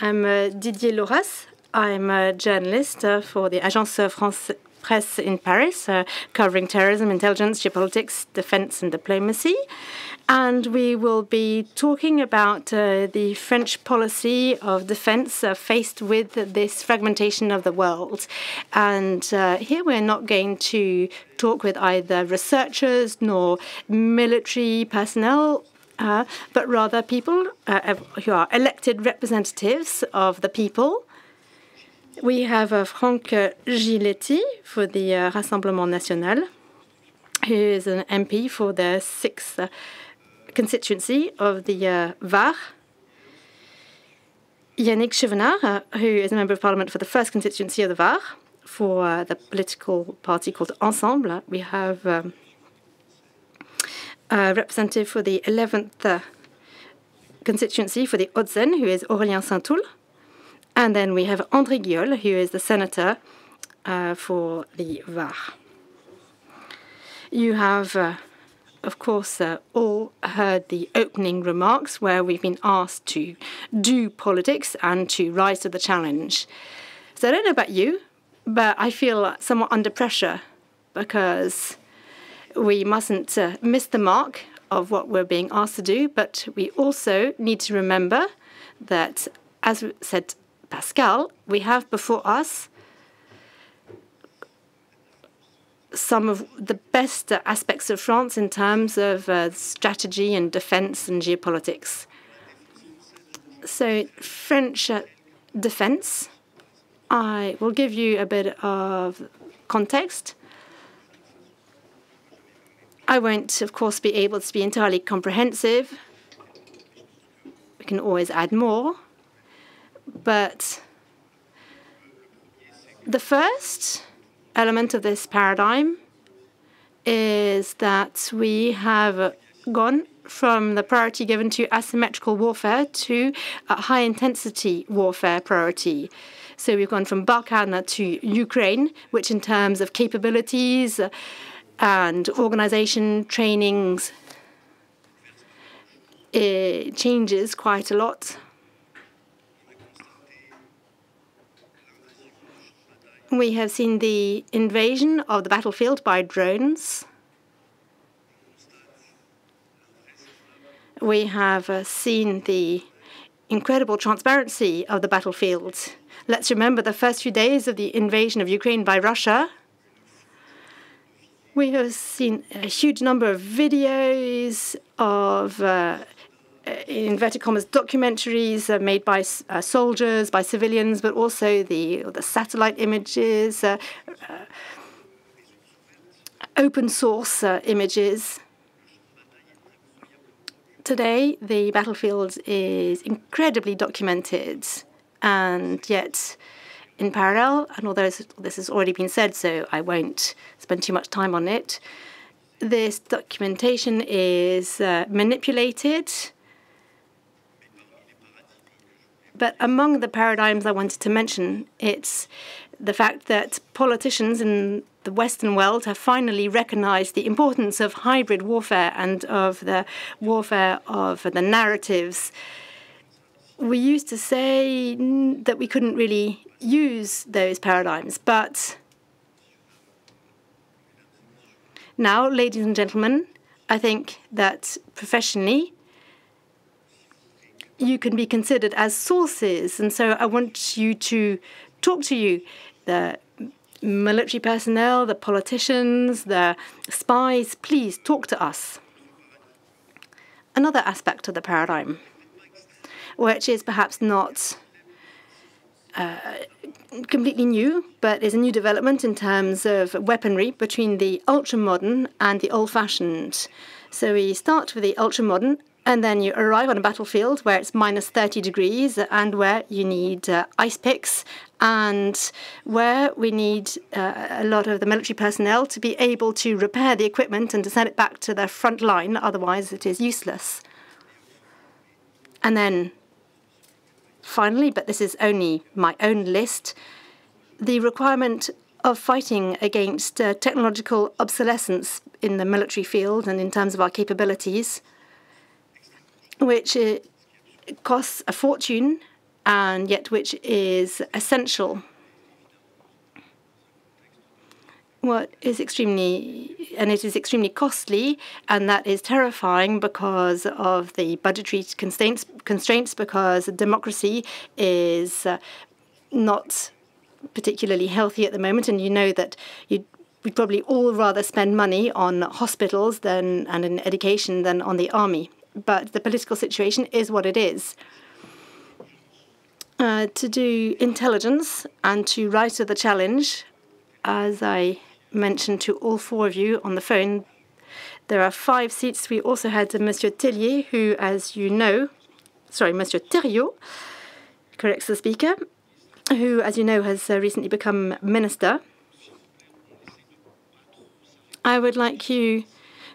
I'm Didier Lauras. I'm a journalist for the Agence France Presse in Paris, covering terrorism, intelligence, geopolitics, defense, and diplomacy. And we will be talking about the French policy of defense faced with this fragmentation of the world. And here we're not going to talk with either researchers nor military personnel, but rather people who are elected representatives of the people. We have Franck Giletti for the Rassemblement National, who is an MP for the 6th constituency of the Var. Yannick Chevenard, who is a member of parliament for the 1st constituency of the Var, for the political party called Ensemble. We have a representative for the 11th constituency for the Hauts-de-Seine, who is Aurélien Saint-Toul. And then we have André Gaulle, who is the senator for the Var. You have, of course, all heard the opening remarks where we've been asked to do politics and to rise to the challenge. So I don't know about you, but I feel somewhat under pressure because we mustn't miss the mark of what we're being asked to do, but we also need to remember that, as said Pascal, we have before us some of the best aspects of France in terms of strategy and defense and geopolitics. So French defense, I will give you a bit of context. I won't, of course, be able to be entirely comprehensive. We can always add more. But the first element of this paradigm is that we have gone from the priority given to asymmetrical warfare to a high-intensity warfare priority. So we've gone from Balkan to Ukraine, which in terms of capabilities and organization, trainings, it changes quite a lot. We have seen the invasion of the battlefield by drones. We have seen the incredible transparency of the battlefield. Let's remember the first few days of the invasion of Ukraine by Russia. We have seen a huge number of videos of in inverted commas, documentaries made by soldiers, by civilians, but also the satellite images, open source images. Today, the battlefield is incredibly documented, and yet, in parallel, and although this has already been said, so I won't spend too much time on it, this documentation is manipulated. But among the paradigms I wanted to mention, it's the fact that politicians in the Western world have finally recognized the importance of hybrid warfare and of the warfare of the narratives. We used to say that we couldn't really use those paradigms, but now, ladies and gentlemen, I think that professionally, you can be considered as sources. And so I want you to talk to you, the military personnel, the politicians, the spies. Please talk to us. Another aspect of the paradigm, which is perhaps not completely new, but is a new development in terms of weaponry between the ultra-modern and the old-fashioned. So we start with the ultra-modern, and then you arrive on a battlefield where it's minus 30 degrees and where you need ice picks and where we need a lot of the military personnel to be able to repair the equipment and to send it back to the front line. Otherwise, it is useless. And then finally, but this is only my own list, the requirement of fighting against technological obsolescence in the military field and in terms of our capabilities, which costs a fortune and yet which is essential. It is extremely costly, and that is terrifying because of the budgetary constraints, because democracy is not particularly healthy at the moment, and you know that we'd probably all rather spend money on hospitals and in education than on the army. But the political situation is what it is. To do intelligence and to rise to the challenge, as I mentioned to all four of you on the phone, there are 5 seats. We also had Monsieur Tellier, who, as you know, Monsieur Thériault, corrects the speaker, who, as you know, has recently become minister. I would like you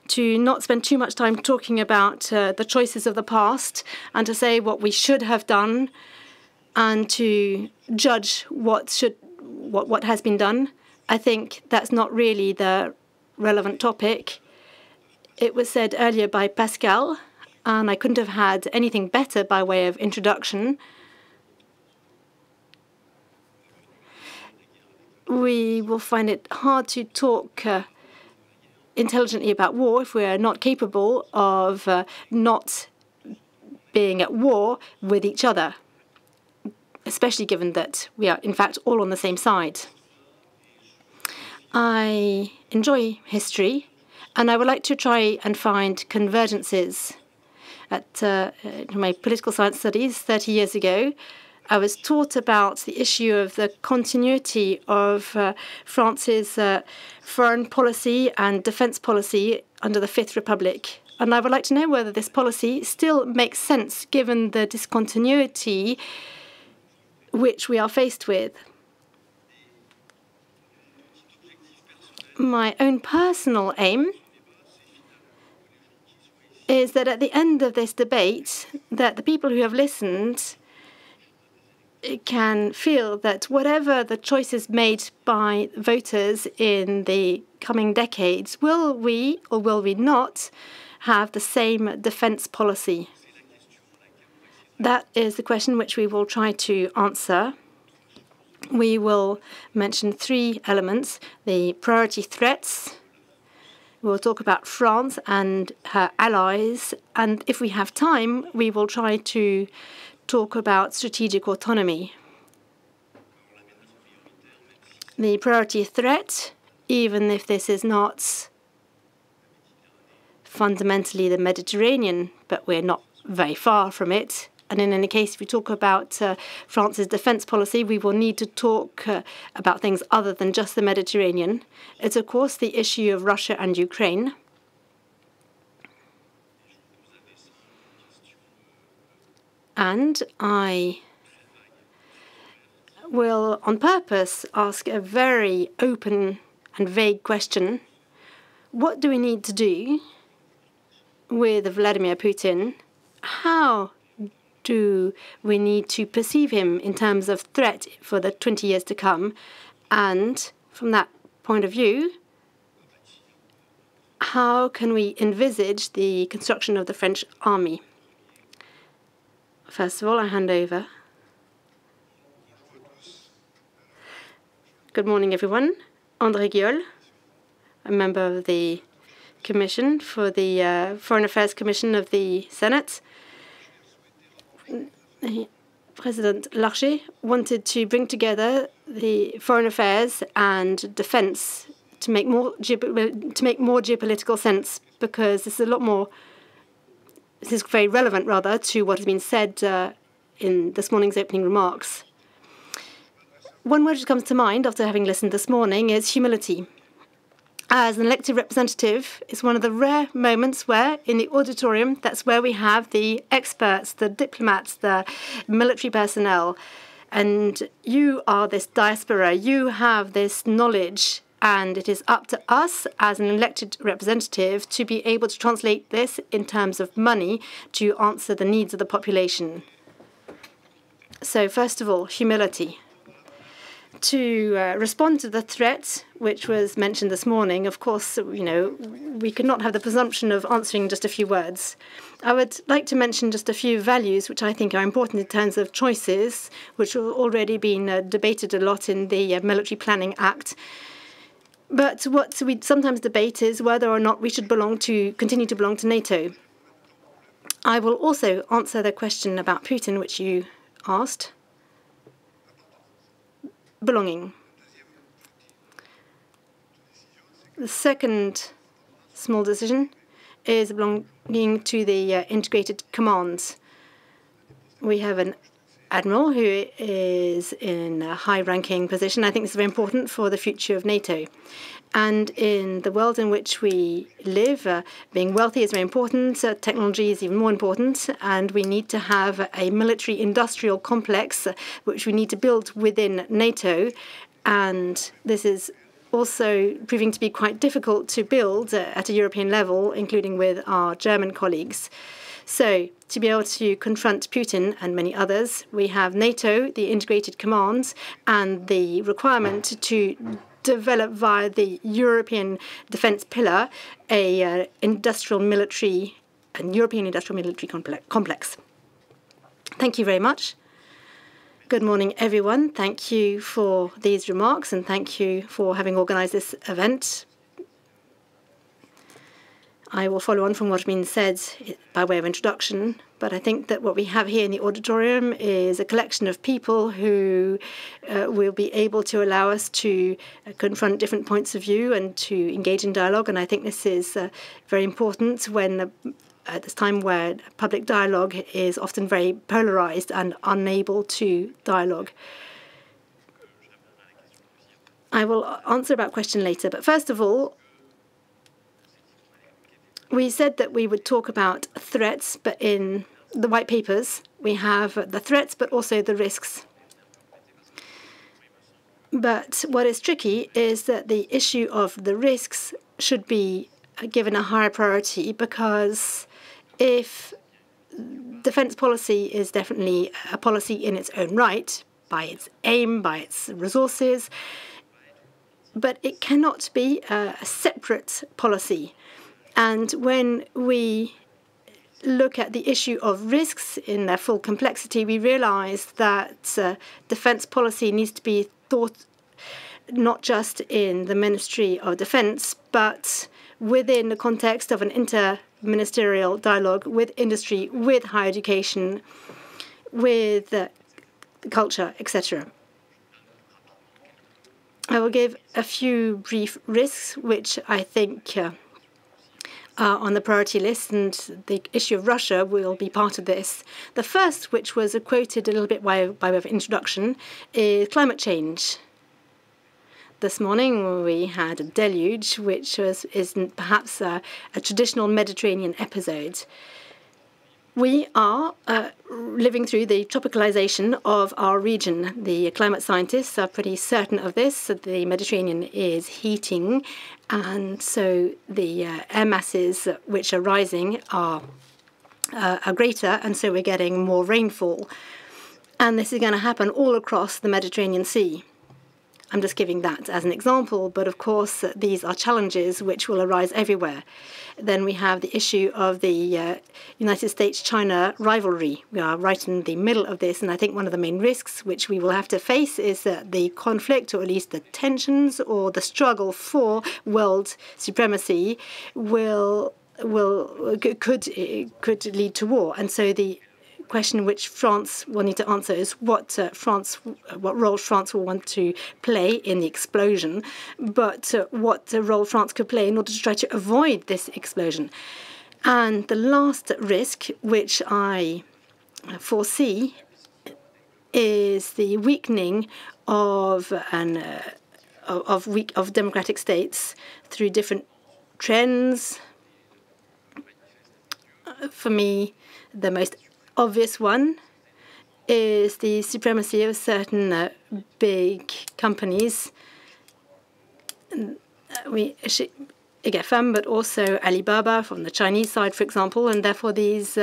to not spend too much time talking about the choices of the past and to say what we should have done and to judge what has been done. I think that's not really the relevant topic. It was said earlier by Pascal, and I couldn't have had anything better by way of introduction. We will find it hard to talk intelligently about war if we are not capable of not being at war with each other, especially given that we are, in fact, all on the same side. I enjoy history, and I would like to try and find convergences. At my political science studies 30 years ago, I was taught about the issue of the continuity of France's foreign policy and defense policy under the Fifth Republic. And I would like to know whether this policy still makes sense given the discontinuity which we are faced with. My own personal aim is that at the end of this debate, that the people who have listened can feel that whatever the choices made by voters in the coming decades, will we or will we not have the same defense policy? That is the question which we will try to answer. We will mention 3 elements: the priority threats. We'll talk about France and her allies. And if we have time, we will try to talk about strategic autonomy. The priority threat, even if this is not fundamentally the Mediterranean, but we're not very far from it. And in any case, if we talk about France's defense policy, we will need to talk about things other than just the Mediterranean. It's, of course, the issue of Russia and Ukraine. And I will, on purpose, ask a very open and vague question. What do we need to do with Vladimir Putin? How do we need to perceive him in terms of threat for the 20 years to come? And from that point of view, how can we envisage the construction of the French army? First of all, I hand over. Good morning, everyone. André Gaulle, a member of the Commission for the Foreign Affairs Commission of the Senate. President Larcher wanted to bring together the foreign affairs and defense to make more geopolitical sense, because this is very relevant, rather, to what has been said in this morning's opening remarks. One word that comes to mind after having listened this morning is humility. As an elected representative, it's one of the rare moments where, in the auditorium, that's where we have the experts, the diplomats, the military personnel. And you are this diaspora. You have this knowledge. And it is up to us, as an elected representative, to be able to translate this in terms of money to answer the needs of the population. So, first of all, humility. to respond to the threat, which was mentioned this morning, of course, we could not have the presumption of answering just a few words. I would like to mention just a few values which I think are important in terms of choices, which have already been debated a lot in the Military Planning Act. But what we sometimes debate is whether or not we should continue to belong to NATO. I will also answer the question about Putin, which you asked. Belonging. The second small decision is belonging to the integrated commands. We have an admiral who is in a high-ranking position. I think this is very important for the future of NATO. And in the world in which we live, being wealthy is very important. Technology is even more important. And we need to have a military-industrial complex, which we need to build within NATO. And this is also proving to be quite difficult to build at a European level, including with our German colleagues. So, to be able to confront Putin and many others, we have NATO, the integrated commands, and the requirement to develop via the European defence pillar a European industrial military complex. Thank you very much. Good morning, everyone. Thank you for these remarks, and thank you for having organised this event. I will follow on from what has been said by way of introduction, but I think that what we have here in the auditorium is a collection of people who will be able to allow us to confront different points of view and to engage in dialogue. And I think this is very important when at this time where public dialogue is often very polarized and unable to dialogue. I will answer about question later, but first of all, we said that we would talk about threats, but in the white papers, we have the threats, but also the risks. But what is tricky is that the issue of the risks should be given a higher priority, because if defense policy is definitely a policy in its own right, by its aim, by its resources, but it cannot be a separate policy. And when we look at the issue of risks in their full complexity, we realize that defense policy needs to be thought not just in the Ministry of Defense, but within the context of an interministerial dialogue with industry, with higher education, with culture, etc. I will give a few brief risks, which I think are on the priority list, and the issue of Russia will be part of this. The first, which was quoted a little bit by way of introduction, is climate change. This morning we had a deluge, which is perhaps a traditional Mediterranean episode. We are living through the tropicalization of our region. The climate scientists are pretty certain of this. The Mediterranean is heating, and so the air masses which are rising are greater, and so we're getting more rainfall. And this is going to happen all across the Mediterranean Sea. I'm just giving that as an example, but of course these are challenges which will arise everywhere. Then we have the issue of the United States-China rivalry. We are right in the middle of this, and I think one of the main risks which we will have to face is that the conflict, or at least the tensions or the struggle for world supremacy could lead to war. And so the question which France will need to answer is what role France will want to play in the explosion, but what role France could play in order to try to avoid this explosion. And the last risk, which I foresee, is the weakening of democratic states through different trends. For me, the most obvious one is the supremacy of certain big companies. GAFAM, but also Alibaba from the Chinese side, for example. And therefore, these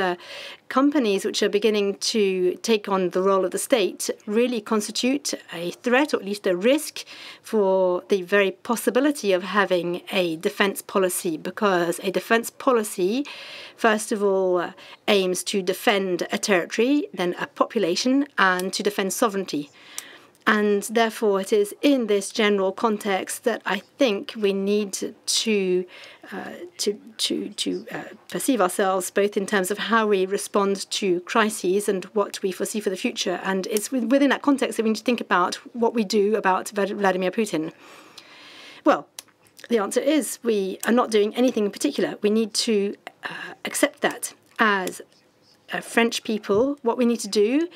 companies which are beginning to take on the role of the state really constitute a threat, or at least a risk, for the very possibility of having a defense policy, because a defense policy, first of all, aims to defend a territory, then a population, and to defend sovereignty. And therefore, it is in this general context that I think we need to perceive ourselves, both in terms of how we respond to crises and what we foresee for the future. And it's within that context that we need to think about what we do about Vladimir Putin. Well, the answer is we are not doing anything in particular. We need to accept that as French people. What we need to do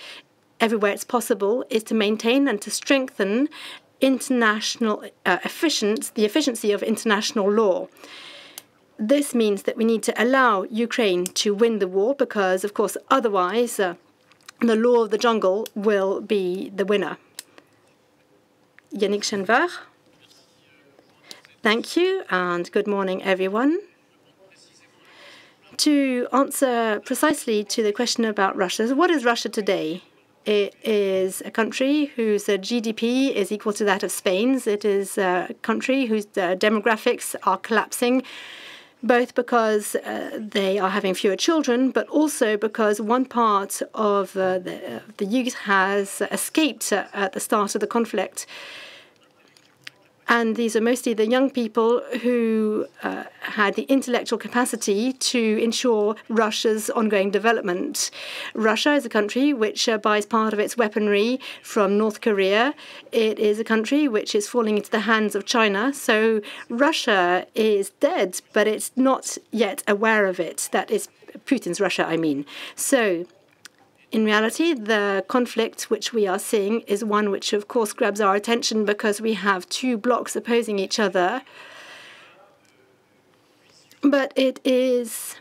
everywhere it's possible is to maintain and to strengthen international the efficiency of international law. This means that we need to allow Ukraine to win the war because, of course, otherwise the law of the jungle will be the winner. Yannick Chenvar. Thank you, and good morning, everyone. To answer precisely to the question about Russia, what is Russia today? It is a country whose GDP is equal to that of Spain's. It is a country whose demographics are collapsing, both because they are having fewer children, but also because one part of the youth has escaped at the start of the conflict. And these are mostly the young people who had the intellectual capacity to ensure Russia's ongoing development. Russia is a country which buys part of its weaponry from North Korea. It is a country which is falling into the hands of China. So Russia is dead, but it's not yet aware of it. That is Putin's Russia, I mean. So in reality, the conflict which we are seeing is one which, of course, grabs our attention because we have two blocs opposing each other. But it is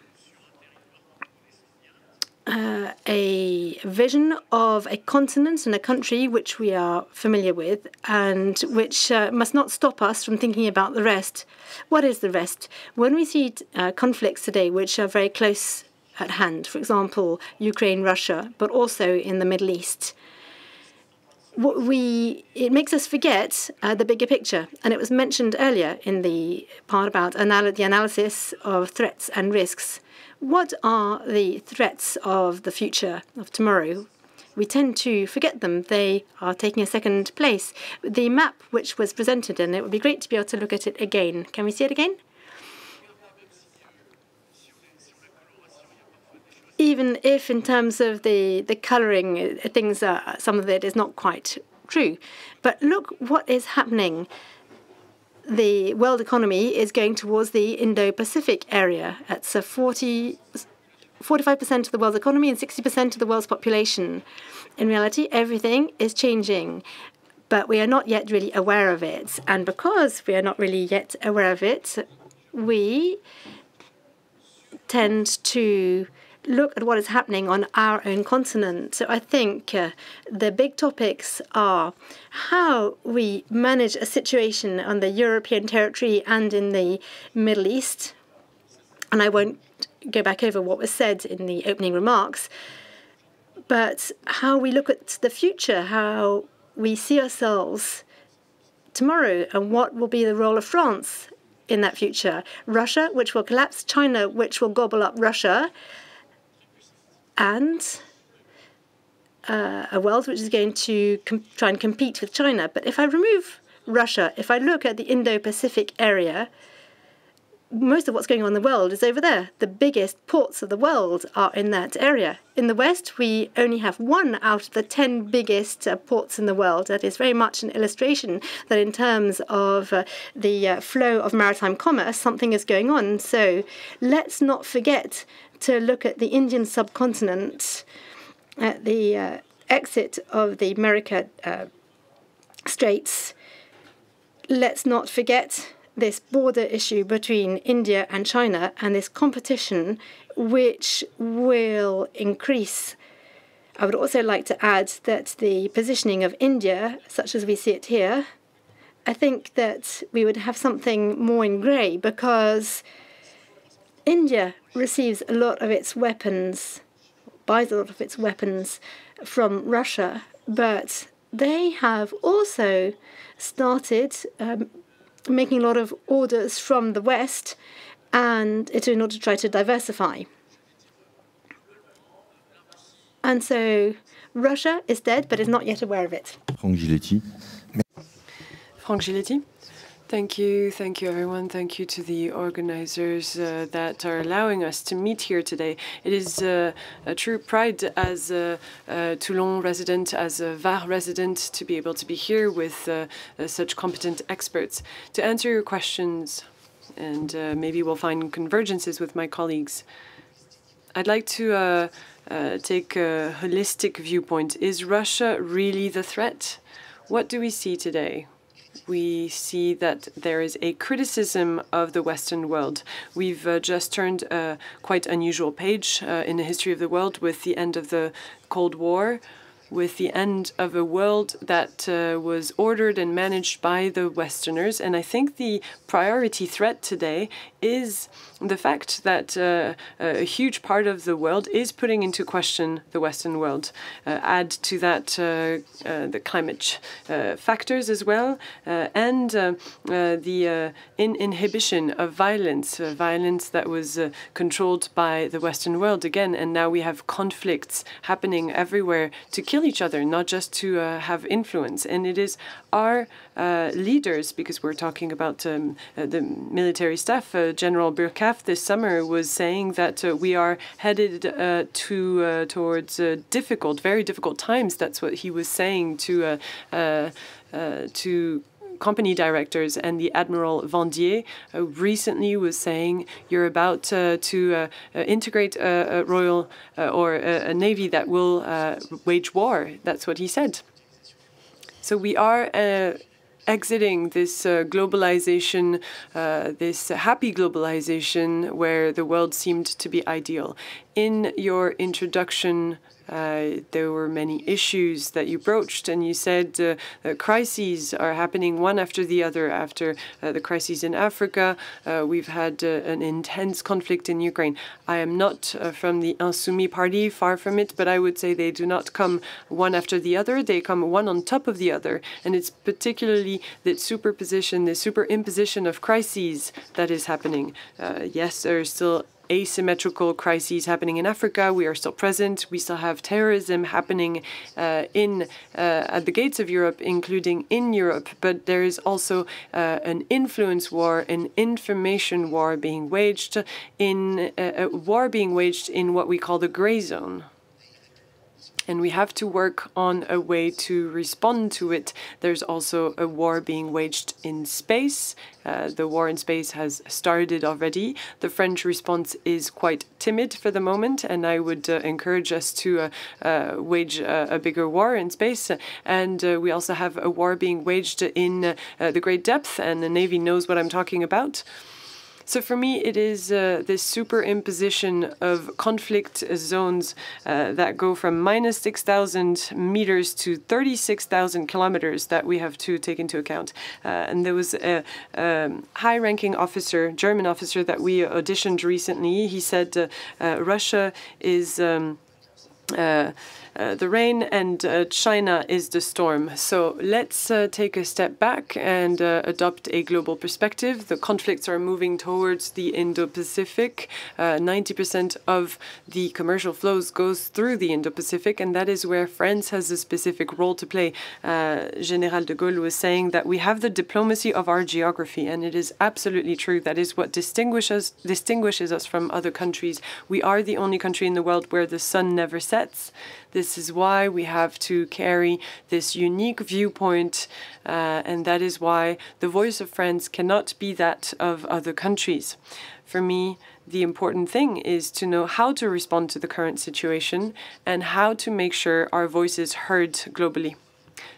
a vision of a continent and a country which we are familiar with and which must not stop us from thinking about the rest. What is the rest? When we see conflicts today which are very close at hand, for example, Ukraine, Russia, but also in the Middle East, it makes us forget the bigger picture. And it was mentioned earlier in the part about the analysis of threats and risks. What are the threats of the future, of tomorrow? We tend to forget them. They are taking a second place. The map which was presented, and it would be great to be able to look at it again. Can we see it again? Even if in terms of the colouring, some of it is not quite true. But look what is happening. The world economy is going towards the Indo-Pacific area. It's 45% of the world's economy and 60% of the world's population. In reality, everything is changing, but we are not yet really aware of it. And because we are not really yet aware of it, we tend to look at what is happening on our own continent. So I think the big topics are how we manage a situation on the European territory and in the Middle East. And I won't go back over what was said in the opening remarks, but how we look at the future, how we see ourselves tomorrow, and what will be the role of France in that future. Russia, which will collapse, China, which will gobble up Russia, and a world which is going to try and compete with China. But if I remove Russia, if I look at the Indo-Pacific area, most of what's going on in the world is over there. The biggest ports of the world are in that area. In the West, we only have 1 out of the 10 biggest ports in the world. That is very much an illustration that in terms of the flow of maritime commerce, something is going on. So let's not forget to look at the Indian subcontinent, at the exit of the America Straits. Let's not forget this border issue between India and China and this competition which will increase. I would also like to add that the positioning of India, such as we see it here, I think that we would have something more in grey, because India receives a lot of its weapons, buys a lot of its weapons from Russia, but they have also started making a lot of orders from the West, and it's in order to try to diversify. And so Russia is dead, but is not yet aware of it. Franck Giletti. Franck Giletti. Thank you, everyone. Thank you to the organizers that are allowing us to meet here today. It is a true pride as a Toulon resident, as a Var resident, to be able to be here with such competent experts to answer your questions, and maybe we'll find convergences with my colleagues. I'd like to take a holistic viewpoint. Is Russia really the threat? What do we see today? We see that there is a criticism of the Western world. We've just turned a quite unusual page in the history of the world with the end of the Cold War, with the end of a world that was ordered and managed by the Westerners. And I think the priority threat today is the fact that a huge part of the world is putting into question the Western world. Add to that the climate factors as well, and the inhibition of violence, violence that was controlled by the Western world again. And now we have conflicts happening everywhere to kill each other, not just to have influence. And it is our leaders, because we're talking about the military staff. General Burkhardt this summer was saying that we are headed towards difficult, very difficult times. That's what he was saying to company directors. And the Admiral Vendier recently was saying, you're about to integrate a royal or a navy that will wage war. That's what he said. So we are exiting this globalization, this happy globalization where the world seemed to be ideal. In your introduction, there were many issues that you broached, and you said crises are happening one after the other. After the crises in Africa, we've had an intense conflict in Ukraine. I am not from the insouciance party, far from it, but I would say they do not come one after the other. They come one on top of the other. And it's particularly that superposition, the superimposition of crises that is happening. Yes, there are still asymmetrical crises happening in Africa. We are still present. We still have terrorism happening at the gates of Europe, including in Europe. But there is also an influence war, an information war being waged in a war being waged in what we call the gray zone. And we have to work on a way to respond to it. There's also a war being waged in space. The war in space has started already. The French response is quite timid for the moment, and I would encourage us to wage a bigger war in space. And we also have a war being waged in the great depth, and the Navy knows what I'm talking about. So for me, it is this superimposition of conflict zones that go from minus 6,000 meters to 36,000 kilometers that we have to take into account. And there was a high-ranking officer, German officer, that we auditioned recently. He said Russia is the rain and China is the storm. So let's take a step back and adopt a global perspective. The conflicts are moving towards the Indo-Pacific. 90% of the commercial flows goes through the Indo-Pacific, and that is where France has a specific role to play. General de Gaulle was saying that we have the diplomacy of our geography, and it is absolutely true. That is what distinguishes us from other countries. We are the only country in the world where the sun never sets. This is why we have to carry this unique viewpoint, and that is why the voice of France cannot be that of other countries. For me, the important thing is to know how to respond to the current situation and how to make sure our voice is heard globally.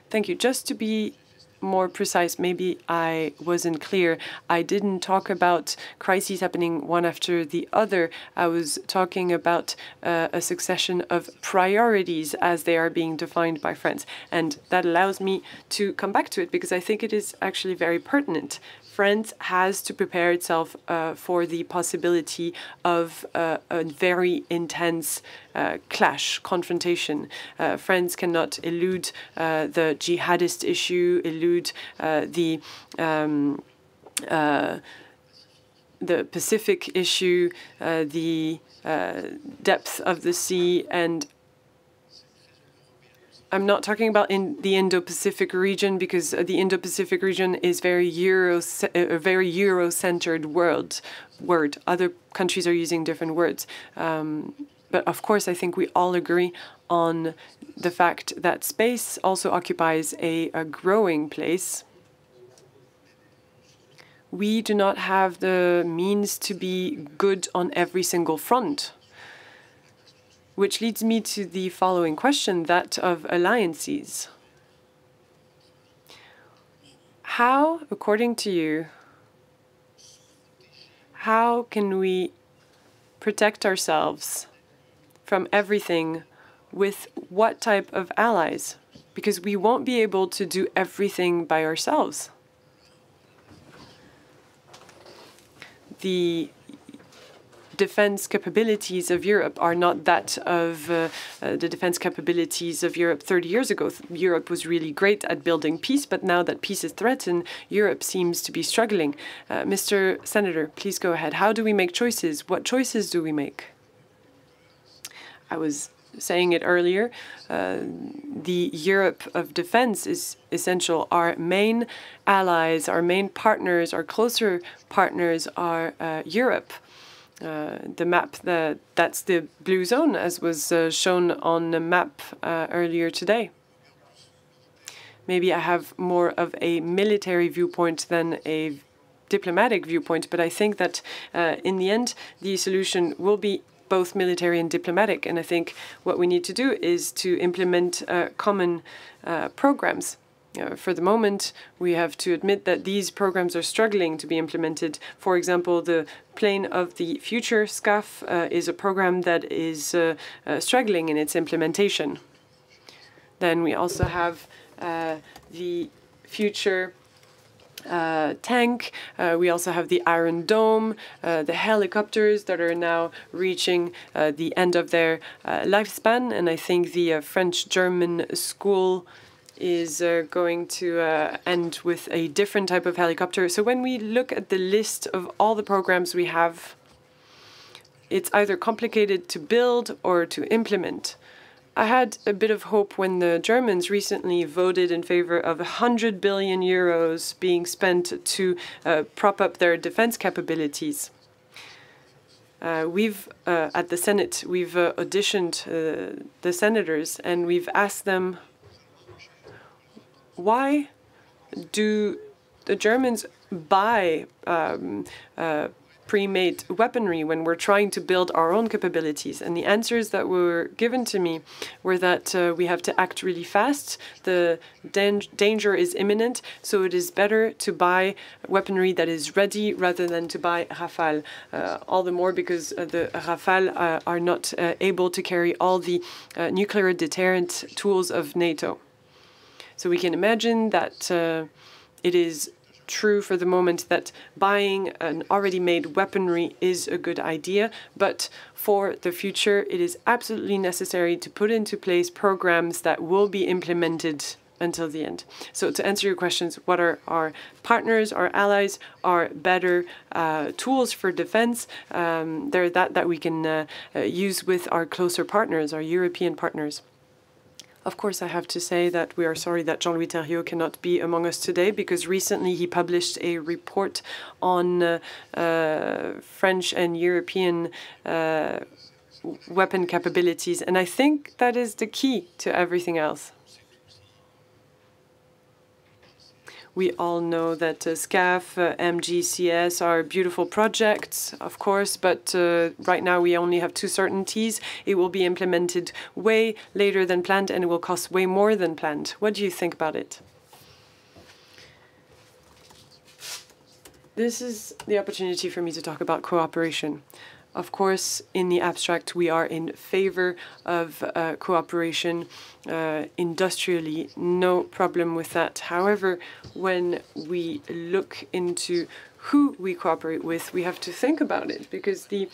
Thank you. Just to be more precise. Maybe I wasn't clear. I didn't talk about crises happening one after the other. I was talking about a succession of priorities as they are being defined by France. And that allows me to come back to it because I think it is actually very pertinent. France has to prepare itself for the possibility of a very intense clash, confrontation. France cannot elude the jihadist issue, elude the Pacific issue, the depth of the sea, and I'm not talking about in the Indo-Pacific region because the Indo-Pacific region is a very Euro-centered word. Other countries are using different words. But of course, I think we all agree on the fact that space also occupies a growing place. We do not have the means to be good on every single front. Which leads me to the following question, that of alliances. How, according to you, how can we protect ourselves from everything with what type of allies? Because we won't be able to do everything by ourselves. The defense capabilities of Europe are not that of the defense capabilities of Europe 30 years ago. Europe was really great at building peace, but now that peace is threatened, Europe seems to be struggling. Mr. Senator, please go ahead. How do we make choices? What choices do we make? I was saying it earlier, the Europe of defense is essential. Our main allies, our main partners, our closer partners are Europe. The map, that's the blue zone, as was shown on the map earlier today. Maybe I have more of a military viewpoint than a diplomatic viewpoint, but I think that in the end, the solution will be both military and diplomatic. And I think what we need to do is to implement common programs. For the moment, we have to admit that these programs are struggling to be implemented. For example, the Plane of the Future, SCAF, is a program that is struggling in its implementation. Then we also have the Future tank. We also have the Iron Dome, the helicopters that are now reaching the end of their lifespan. And I think the French-German school is going to end with a different type of helicopter. So when we look at the list of all the programs we have, it's either complicated to build or to implement. I had a bit of hope when the Germans recently voted in favor of 100 billion euros being spent to prop up their defense capabilities. We've, at the Senate, we've auditioned the senators and we've asked them, why do the Germans buy pre-made weaponry when we're trying to build our own capabilities? And the answers that were given to me were that we have to act really fast. The danger is imminent, so it is better to buy weaponry that is ready rather than to buy Rafale. All the more because the Rafale are not able to carry all the nuclear deterrent tools of NATO. So we can imagine that it is true for the moment that buying an already made weaponry is a good idea, but for the future it is absolutely necessary to put into place programs that will be implemented until the end. So to answer your questions, what are our partners, our allies, are better tools for defense? They're that we can use with our closer partners, our European partners. Of course, I have to say that we are sorry that Jean-Louis Thériault cannot be among us today because recently he published a report on French and European weapon capabilities, and I think that is the key to everything else. We all know that SCAF, MGCS are beautiful projects, of course, but right now we only have two certainties. It will be implemented way later than planned and it will cost way more than planned. What do you think about it? This is the opportunity for me to talk about cooperation. Of course, in the abstract, we are in favor of cooperation industrially. No problem with that. However, when we look into who we cooperate with, we have to think about it, because the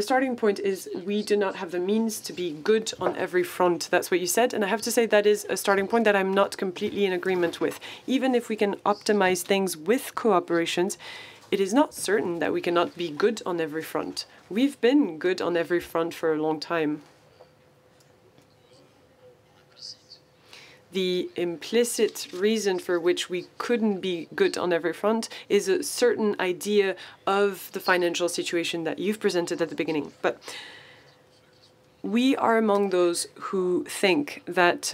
starting point is we do not have the means to be good on every front. That's what you said. And I have to say that is a starting point that I'm not completely in agreement with. Even if we can optimize things with cooperations, it is not certain that we cannot be good on every front. We've been good on every front for a long time. The implicit reason for which we couldn't be good on every front is a certain idea of the financial situation that you've presented at the beginning. But we are among those who think that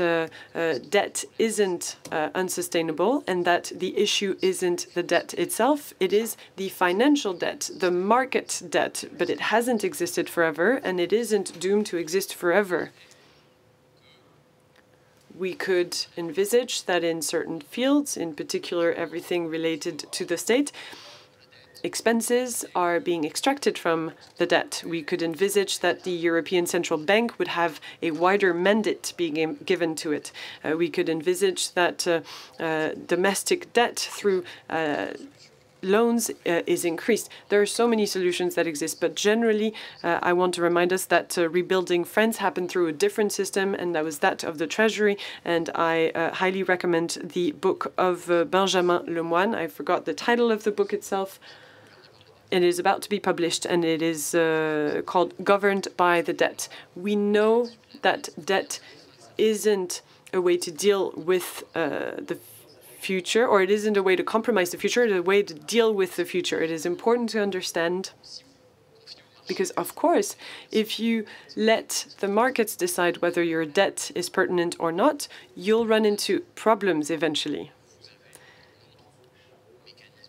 debt isn't unsustainable, and that the issue isn't the debt itself. It is the financial debt, the market debt, but it hasn't existed forever, and it isn't doomed to exist forever. We could envisage that in certain fields, in particular everything related to the state, expenses are being extracted from the debt. We could envisage that the European Central Bank would have a wider mandate being given to it. We could envisage that domestic debt through loans is increased. There are so many solutions that exist, but generally I want to remind us that rebuilding France happened through a different system, and that was that of the Treasury, and I highly recommend the book of Benjamin Lemoine. I forgot the title of the book itself. It is about to be published, and it is called Governed by the Debt. We know that debt isn't a way to deal with the future, or it isn't a way to compromise the future, it is a way to deal with the future. It is important to understand, because, of course, if you let the markets decide whether your debt is pertinent or not, you'll run into problems eventually.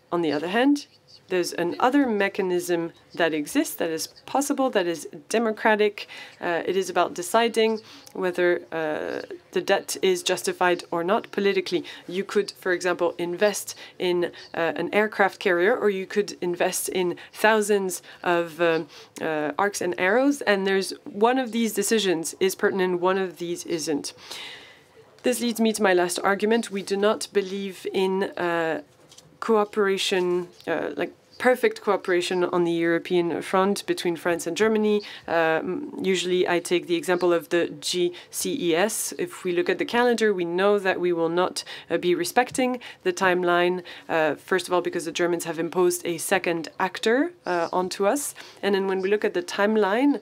On the other hand, there's another mechanism that exists, that is possible, that is democratic. It is about deciding whether the debt is justified or not politically. You could, for example, invest in an aircraft carrier, or you could invest in thousands of arcs and arrows, and there's one of these decisions is pertinent, one of these isn't. This leads me to my last argument. We do not believe in cooperation, like perfect cooperation on the European front between France and Germany. Usually I take the example of the GCES. If we look at the calendar, we know that we will not be respecting the timeline, first of all, because the Germans have imposed a second actor onto us. And then when we look at the timeline,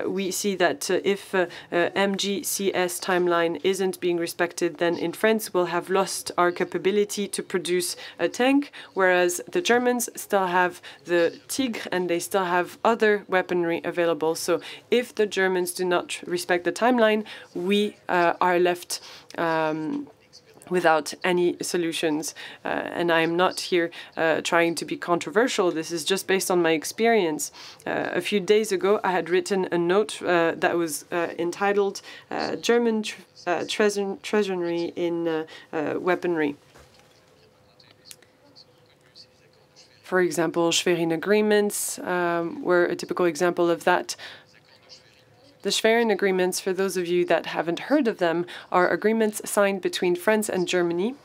we see that if MGCS timeline isn't being respected, then in France we'll have lost our capability to produce a tank, whereas the Germans still have the Tigre and they still have other weaponry available. So if the Germans do not respect the timeline, we are left without any solutions. And I am not here trying to be controversial. This is just based on my experience. A few days ago, I had written a note that was entitled German Treasury in Weaponry. For example, Schwerin agreements were a typical example of that. The Schwerin agreements, for those of you that haven't heard of them, are agreements signed between France and Germany,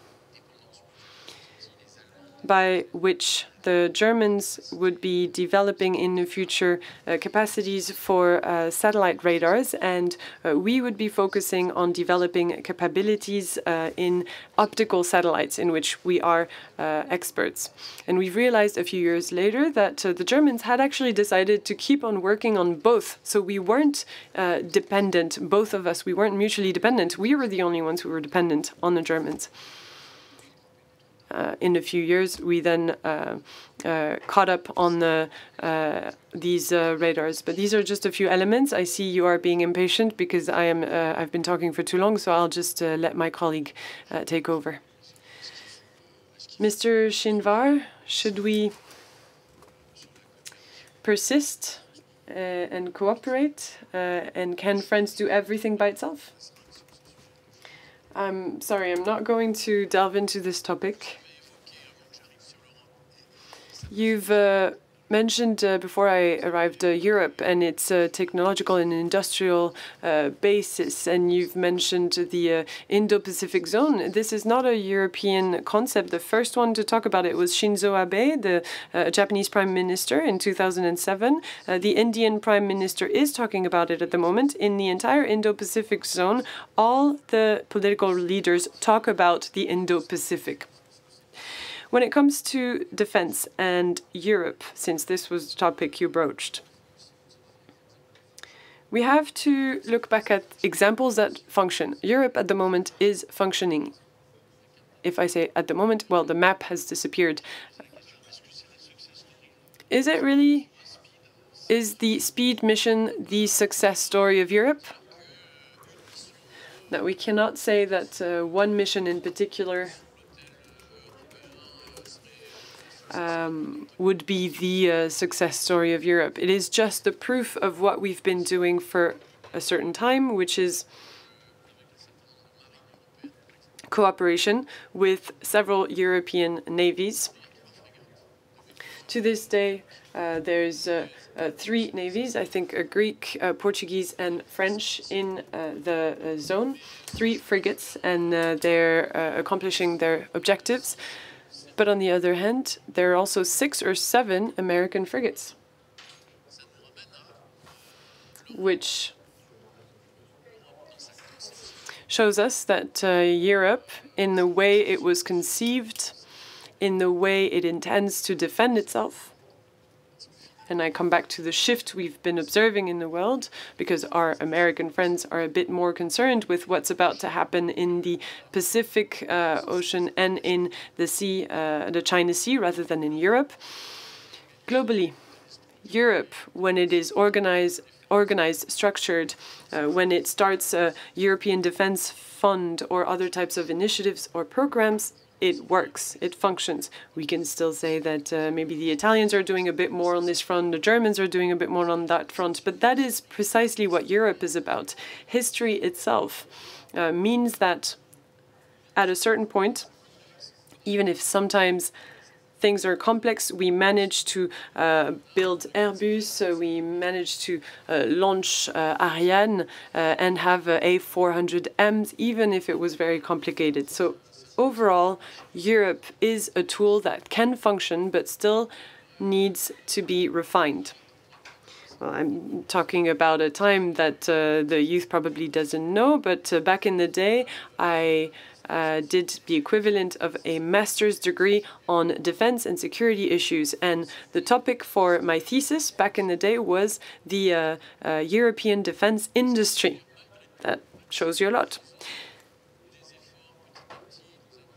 by which the Germans would be developing in the future capacities for satellite radars, and we would be focusing on developing capabilities in optical satellites, in which we are experts. And we realized a few years later that the Germans had actually decided to keep on working on both. So we weren't dependent, both of us, we weren't mutually dependent. We were the only ones who were dependent on the Germans. In a few years, we then caught up on these radars. But these are just a few elements. I see you are being impatient because I've been talking for too long, so I'll just let my colleague take over. Mr. Shinvar, should we persist and cooperate? And can France do everything by itself? I'm sorry, I'm not going to delve into this topic. You've mentioned before I arrived Europe and its technological and industrial basis, and you've mentioned the Indo-Pacific zone. This is not a European concept. The first one to talk about it was Shinzo Abe, the Japanese Prime Minister, in 2007. The Indian Prime Minister is talking about it at the moment. In the entire Indo-Pacific zone, all the political leaders talk about the Indo-Pacific. When it comes to defense and Europe, since this was the topic you broached, we have to look back at examples that function. Europe at the moment is functioning. If I say at the moment, well, the map has disappeared. Is it really? Is the Speed mission the success story of Europe? Now, we cannot say that one mission in particular would be the success story of Europe. It is just the proof of what we've been doing for a certain time, which is cooperation with several European navies. To this day, there's 3 navies, I think Greek, Portuguese, and French in the zone, 3 frigates, and they're accomplishing their objectives. But on the other hand, there are also 6 or 7 American frigates, which shows us that Europe, in the way it was conceived, in the way it intends to defend itself, and I come back to the shift we've been observing in the world, because our American friends are a bit more concerned with what's about to happen in the Pacific Ocean and in the sea, the China Sea, rather than in Europe. Globally, Europe, when it is organized, structured, when it starts a European Defence Fund or other types of initiatives or programs, it works, it functions. We can still say that maybe the Italians are doing a bit more on this front, the Germans are doing a bit more on that front, but that is precisely what Europe is about. History itself means that at a certain point, even if sometimes things are complex, we manage to build Airbus, we manage to launch Ariane and have A400Ms, even if it was very complicated. So overall, Europe is a tool that can function, but still needs to be refined. Well, I'm talking about a time that the youth probably doesn't know, but back in the day, I did the equivalent of a master's degree on defense and security issues. And the topic for my thesis back in the day was the European defense industry. That shows you a lot.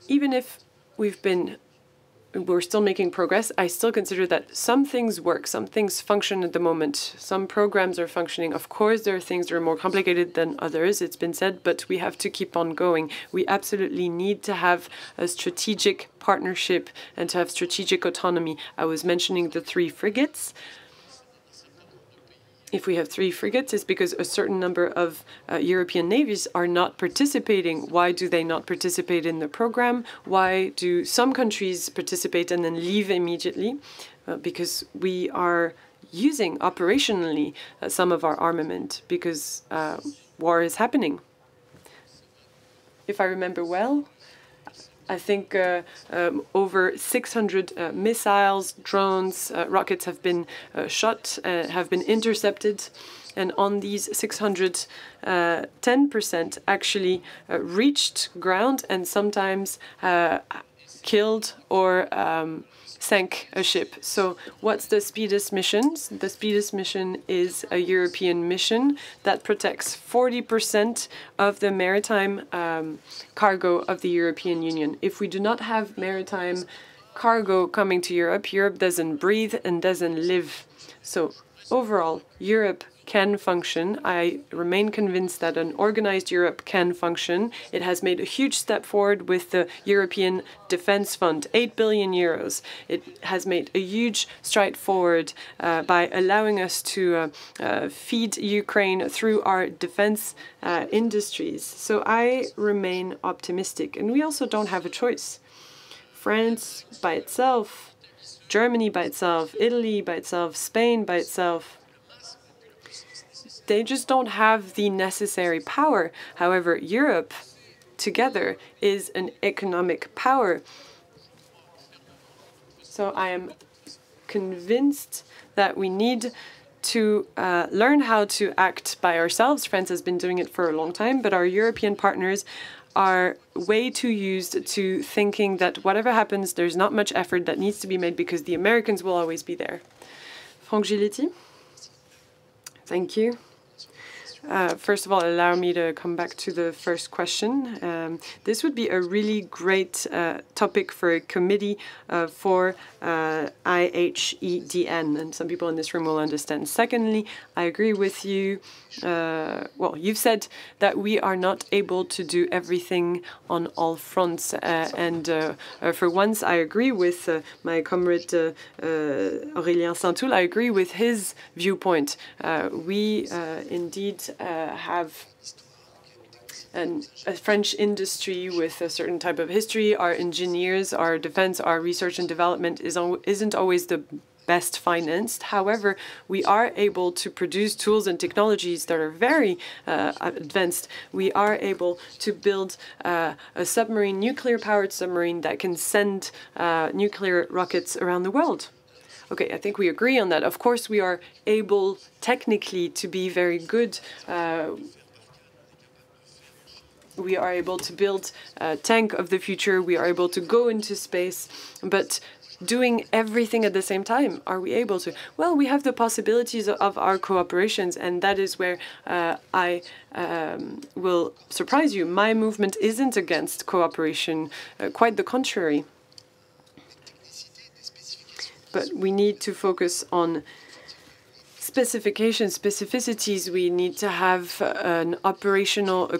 Even if we're still making progress, I still consider that some things work, some things function at the moment, some programs are functioning. Of course, there are things that are more complicated than others, it's been said, but we have to keep on going. We absolutely need to have a strategic partnership and to have strategic autonomy. I was mentioning the 3 frigates. If we have 3 frigates, it's because a certain number of European navies are not participating. Why do they not participate in the program? Why do some countries participate and then leave immediately? Because we are using operationally some of our armament because war is happening. If I remember well, I think over 600 missiles, drones, rockets have been shot, have been intercepted. And on these 600, 10% actually reached ground and sometimes killed or sank a ship. So what's the Speedus mission? The Speedus mission is a European mission that protects 40% of the maritime cargo of the European Union. If we do not have maritime cargo coming to Europe, Europe doesn't breathe and doesn't live. So overall, Europe can function. I remain convinced that an organized Europe can function. It has made a huge step forward with the European Defence Fund, 8 billion euros. It has made a huge stride forward by allowing us to feed Ukraine through our defense industries. So I remain optimistic. And we also don't have a choice. France by itself Germany by itself, Italy by itself, Spain by itself. They just don't have the necessary power. However, Europe together is an economic power. So I am convinced that we need to learn how to act by ourselves. France has been doing it for a long time, but our European partners are way too used to thinking that whatever happens, there's not much effort that needs to be made because the Americans will always be there. Franck Giletti? Thank you. First of all, allow me to come back to the first question. This would be a really great topic for a committee for IHEDN, and some people in this room will understand. Secondly, I agree with you. Well, you've said that we are not able to do everything on all fronts, and for once, I agree with my comrade Aurélien Saint-Toul. I agree with his viewpoint. We indeed have a French industry with a certain type of history. Our engineers, our defense, our research and development isn't always the best financed. However, we are able to produce tools and technologies that are very advanced. We are able to build a submarine, nuclear-powered submarine that can send nuclear rockets around the world. Okay, I think we agree on that. Of course, we are able technically to be very good. We are able to build a tank of the future. We are able to go into space. But doing everything at the same time, are we able to? Well, we have the possibilities of our cooperations, and that is where I will surprise you. My movement isn't against cooperation, quite the contrary. But we need to focus on specificities. We need to have a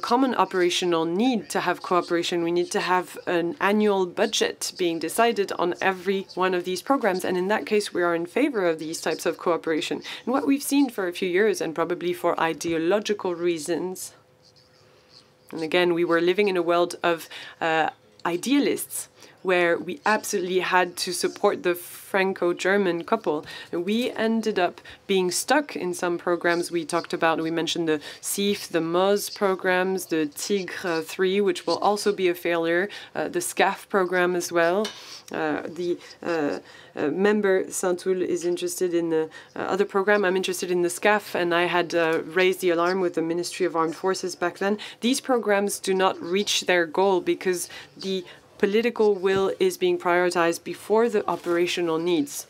common operational need to have cooperation. We need to have an annual budget being decided on every one of these programs. And in that case, we are in favor of these types of cooperation. And what we've seen for a few years, and probably for ideological reasons, and again, we were living in a world of idealists, where we absolutely had to support the Franco-German couple. And we ended up being stuck in some programs we talked about. We mentioned the CIF, the MOZ programs, the Tigre 3, which will also be a failure, the SCAF program as well. The member Saint-Toul is interested in the other program. I'm interested in the SCAF, and I had raised the alarm with the Ministry of Armed Forces back then. These programs do not reach their goal because the political will is being prioritized before the operational needs.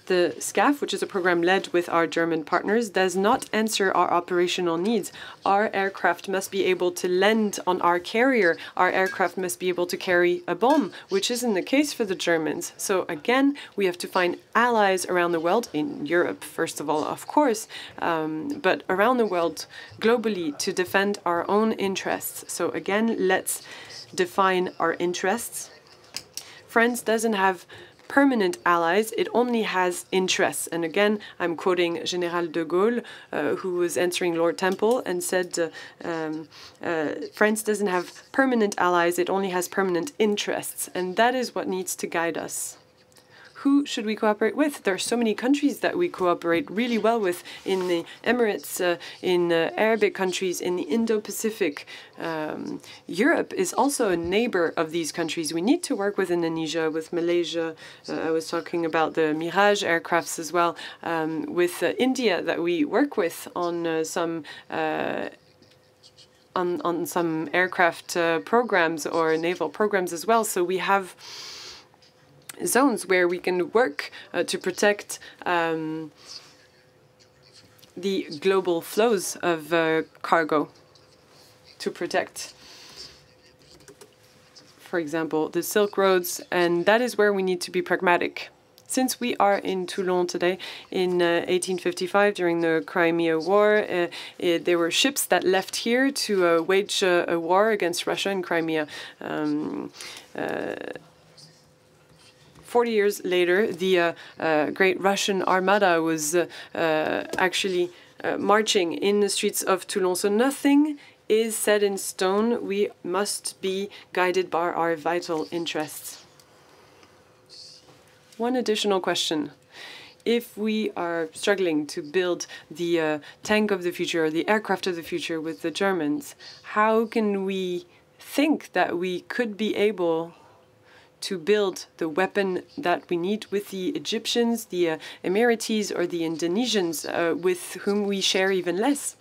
The SCAF, which is a program led with our German partners, does not answer our operational needs. Our aircraft must be able to land on our carrier. Our aircraft must be able to carry a bomb, which isn't the case for the Germans. So again, we have to find allies around the world, in Europe, first of all, of course, but around the world, globally, to defend our own interests. So again, let's define our interests. France doesn't have permanent allies, it only has interests. And again, I'm quoting General de Gaulle, who was answering Lord Temple, and said, France doesn't have permanent allies, it only has permanent interests. And that is what needs to guide us. Who should we cooperate with? There are so many countries that we cooperate really well with in the Emirates, in Arabic countries, in the Indo-Pacific. Europe is also a neighbor of these countries. We need to work with Indonesia, with Malaysia. I was talking about the Mirage aircrafts as well, with India that we work with on some aircraft programs or naval programs as well. So we have zones where we can work to protect the global flows of cargo, to protect, for example, the Silk Roads, and that is where we need to be pragmatic. Since we are in Toulon today, in 1855, during the Crimea War, there were ships that left here to wage a war against Russia in Crimea. 40 years later, the great Russian Armada was actually marching in the streets of Toulon. So nothing is set in stone. We must be guided by our vital interests. One additional question. If we are struggling to build the tank of the future or the aircraft of the future with the Germans, how can we think that we could be able to build the weapon that we need with the Egyptians, the Emiratis, or the Indonesians, with whom we share even less?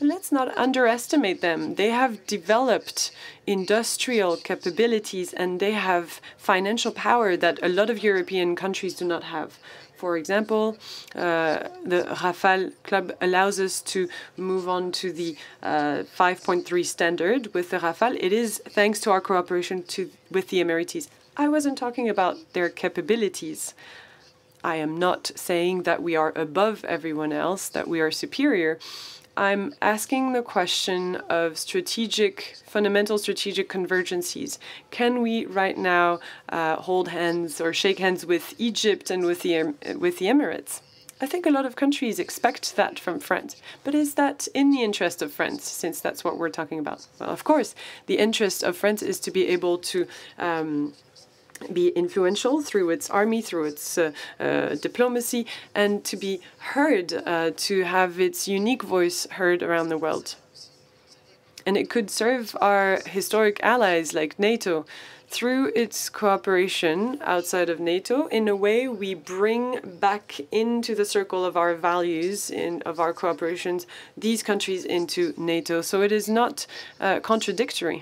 Let's not underestimate them. They have developed industrial capabilities and they have financial power that a lot of European countries do not have. For example, the Rafale Club allows us to move on to the 5.3 standard with the Rafale. It is thanks to our cooperation with the Emiratis. I wasn't talking about their capabilities. I am not saying that we are above everyone else, that we are superior. I'm asking the question of fundamental strategic convergencies. Can we right now hold hands or shake hands with Egypt and with the Emirates? I think a lot of countries expect that from France. But is that in the interest of France, since that's what we're talking about? Well, of course, the interest of France is to be able to be influential through its army, through its diplomacy, and to be heard, to have its unique voice heard around the world. And it could serve our historic allies like NATO. Through its cooperation outside of NATO, in a way, we bring back into the circle of our values, of our cooperations, these countries into NATO. So it is not contradictory.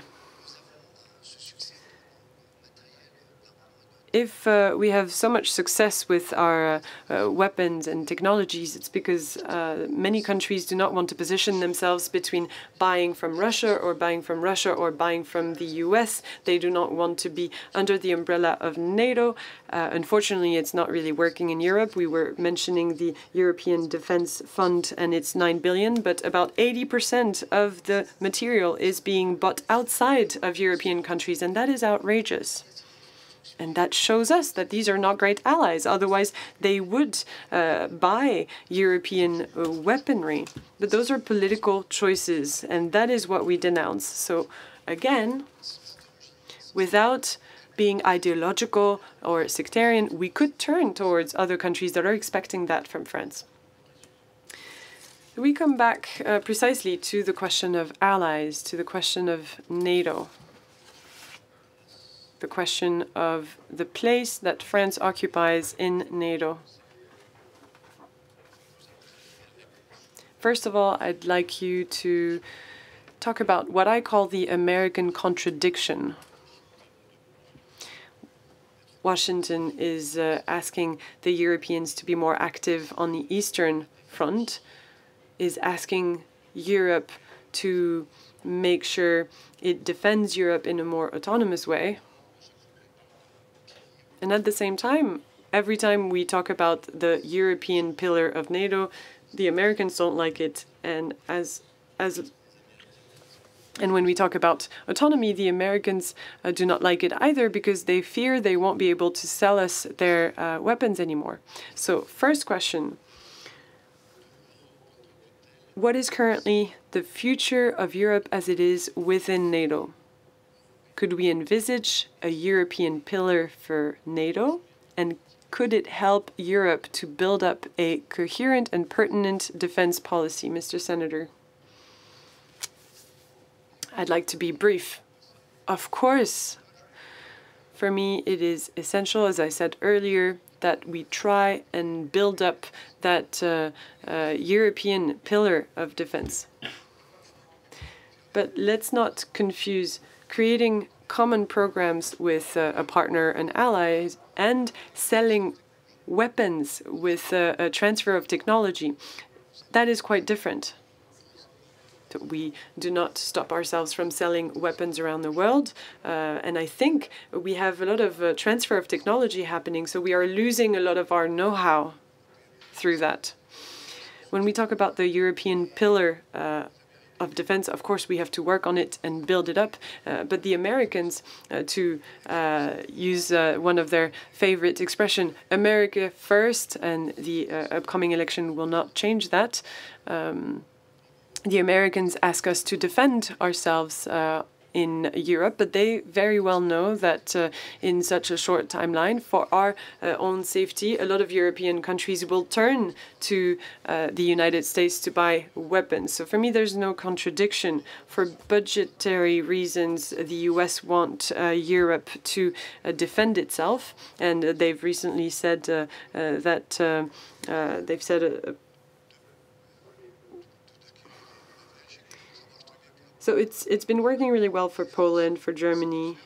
If we have so much success with our weapons and technologies, it's because many countries do not want to position themselves between buying from Russia or buying from the US. They do not want to be under the umbrella of NATO. Unfortunately, it's not really working in Europe. We were mentioning the European Defence Fund and its 9 billion, but about 80% of the material is being bought outside of European countries, and that is outrageous. And that shows us that these are not great allies. Otherwise, they would buy European weaponry. But those are political choices, and that is what we denounce. So, again, without being ideological or sectarian, we could turn towards other countries that are expecting that from France. We come back precisely to the question of allies, to the question of NATO. The question of the place that France occupies in NATO. First of all, I'd like you to talk about what I call the American contradiction. Washington is asking the Europeans to be more active on the Eastern Front, is asking Europe to make sure it defends Europe in a more autonomous way. And at the same time, every time we talk about the European pillar of NATO, the Americans don't like it. And when we talk about autonomy, the Americans do not like it either because they fear they won't be able to sell us their weapons anymore. So first question, what is currently the future of Europe as it is within NATO? Could we envisage a European pillar for NATO? And could it help Europe to build up a coherent and pertinent defense policy, Mr. Senator? I'd like to be brief. Of course, for me, it is essential, as I said earlier, that we try and build up that European pillar of defense. But let's not confuse creating common programs with a partner and allies and selling weapons with a transfer of technology. That is quite different. We do not stop ourselves from selling weapons around the world. And I think we have a lot of transfer of technology happening, so we are losing a lot of our know-how through that. When we talk about the European pillar of defense, of course, we have to work on it and build it up. But the Americans, to use one of their favorite expression, America first, and the upcoming election will not change that. The Americans ask us to defend ourselves in Europe, but they very well know that in such a short timeline, for our own safety, a lot of European countries will turn to the United States to buy weapons. So for me, there's no contradiction. For budgetary reasons, the US want Europe to defend itself, and they've recently said that they've said so it's been working really well for Poland, for Germany,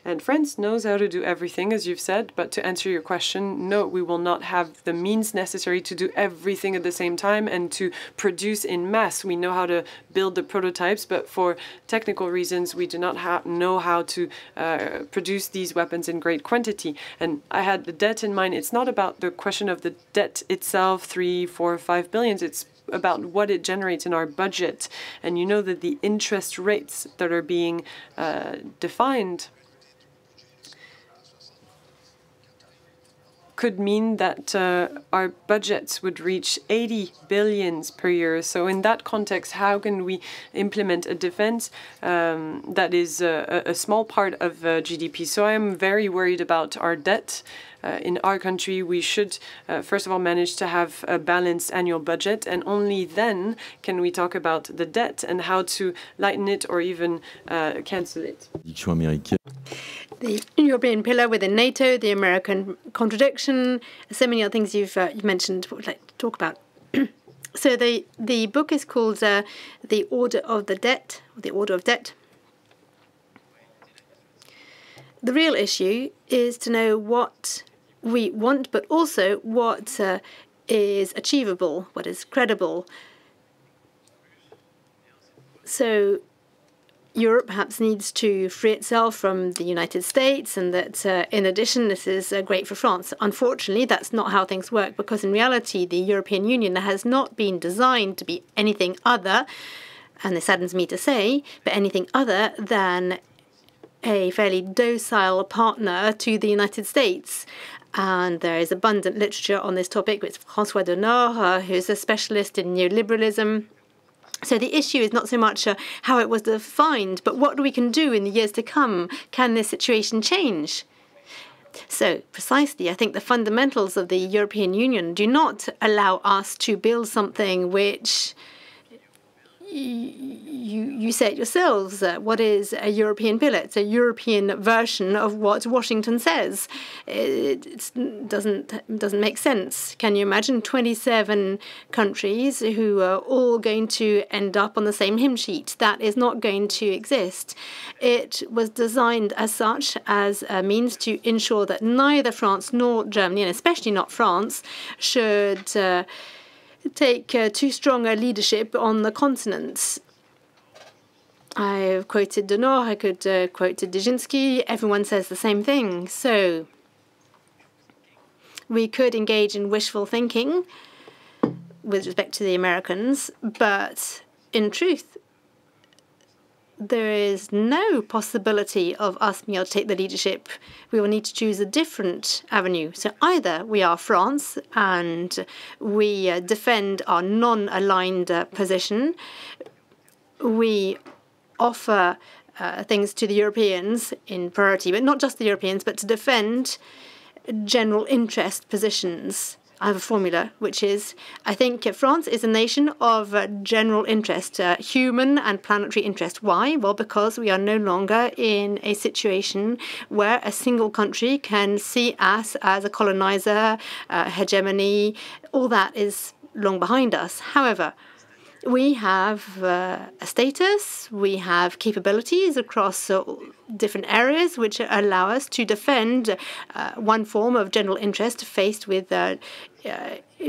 and France knows how to do everything, as you've said. But to answer your question, no, we will not have the means necessary to do everything at the same time and to produce in mass. We know how to build the prototypes, but for technical reasons, we do not know how to produce these weapons in great quantity. And I had the debt in mind. It's not about the question of the debt itself, 3, 4, 5 billion. It's about what it generates in our budget. And you know that the interest rates that are being defined could mean that our budgets would reach 80 billions per year. So in that context, how can we implement a defense that is a small part of GDP? So I am very worried about our debt. In our country, we should, first of all, manage to have a balanced annual budget, and only then can we talk about the debt and how to lighten it or even cancel it. The European pillar within NATO, the American contradiction, so many other things you've mentioned, what we'd like to talk about. So the book is called The Order of the Debt, or The Order of Debt. The real issue is to know what we want, but also what is achievable, what is credible. So Europe perhaps needs to free itself from the United States, and that in addition, this is great for France. Unfortunately, that's not how things work, because in reality, the European Union has not been designed to be anything other, and this saddens me to say, but anything other than a fairly docile partner to the United States. And there is abundant literature on this topic with François Denord, who's a specialist in neoliberalism. So the issue is not so much how it was defined, but what we can do in the years to come. Can this situation change? So precisely, I think the fundamentals of the European Union do not allow us to build something which you said yourselves, what is a European pillar? It's a European version of what Washington says. It doesn't make sense. Can you imagine 27 countries who are all going to end up on the same hymn sheet? That is not going to exist. It was designed as such as a means to ensure that neither France nor Germany, and especially not France, should take too strong a leadership on the continent. I've quoted Denord, I could quote Dzerzhinsky. Everyone says the same thing. So we could engage in wishful thinking with respect to the Americans, but in truth, there is no possibility of us being able to take the leadership. We will need to choose a different avenue. So either we are France and we defend our non-aligned position, we offer things to the Europeans in priority, but not just the Europeans, but to defend general interest positions. I have a formula, which is, I think France is a nation of general interest, human and planetary interest. Why? Well, because we are no longer in a situation where a single country can see us as a colonizer, hegemony. All that is long behind us. However, we have a status, we have capabilities across different areas which allow us to defend one form of general interest faced with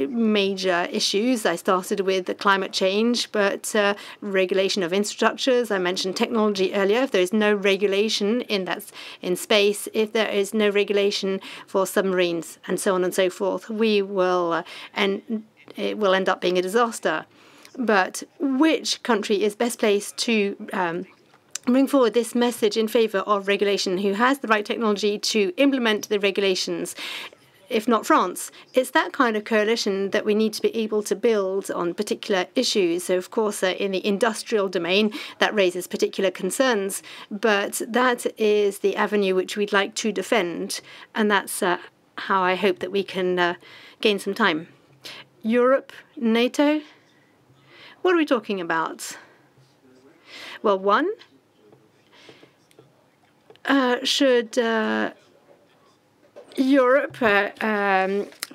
major issues. I started with climate change, but regulation of infrastructures. I mentioned technology earlier. If there is no regulation in space, if there is no regulation for submarines, and so on and so forth, we will it will end up being a disaster. But which country is best placed to bring forward this message in favour of regulation, who has the right technology to implement the regulations? if not France. It's that kind of coalition that we need to be able to build on particular issues. So, of course, in the industrial domain, that raises particular concerns, but that is the avenue which we'd like to defend, and that's how I hope that we can gain some time. Europe, NATO, what are we talking about? Well, one, should Europe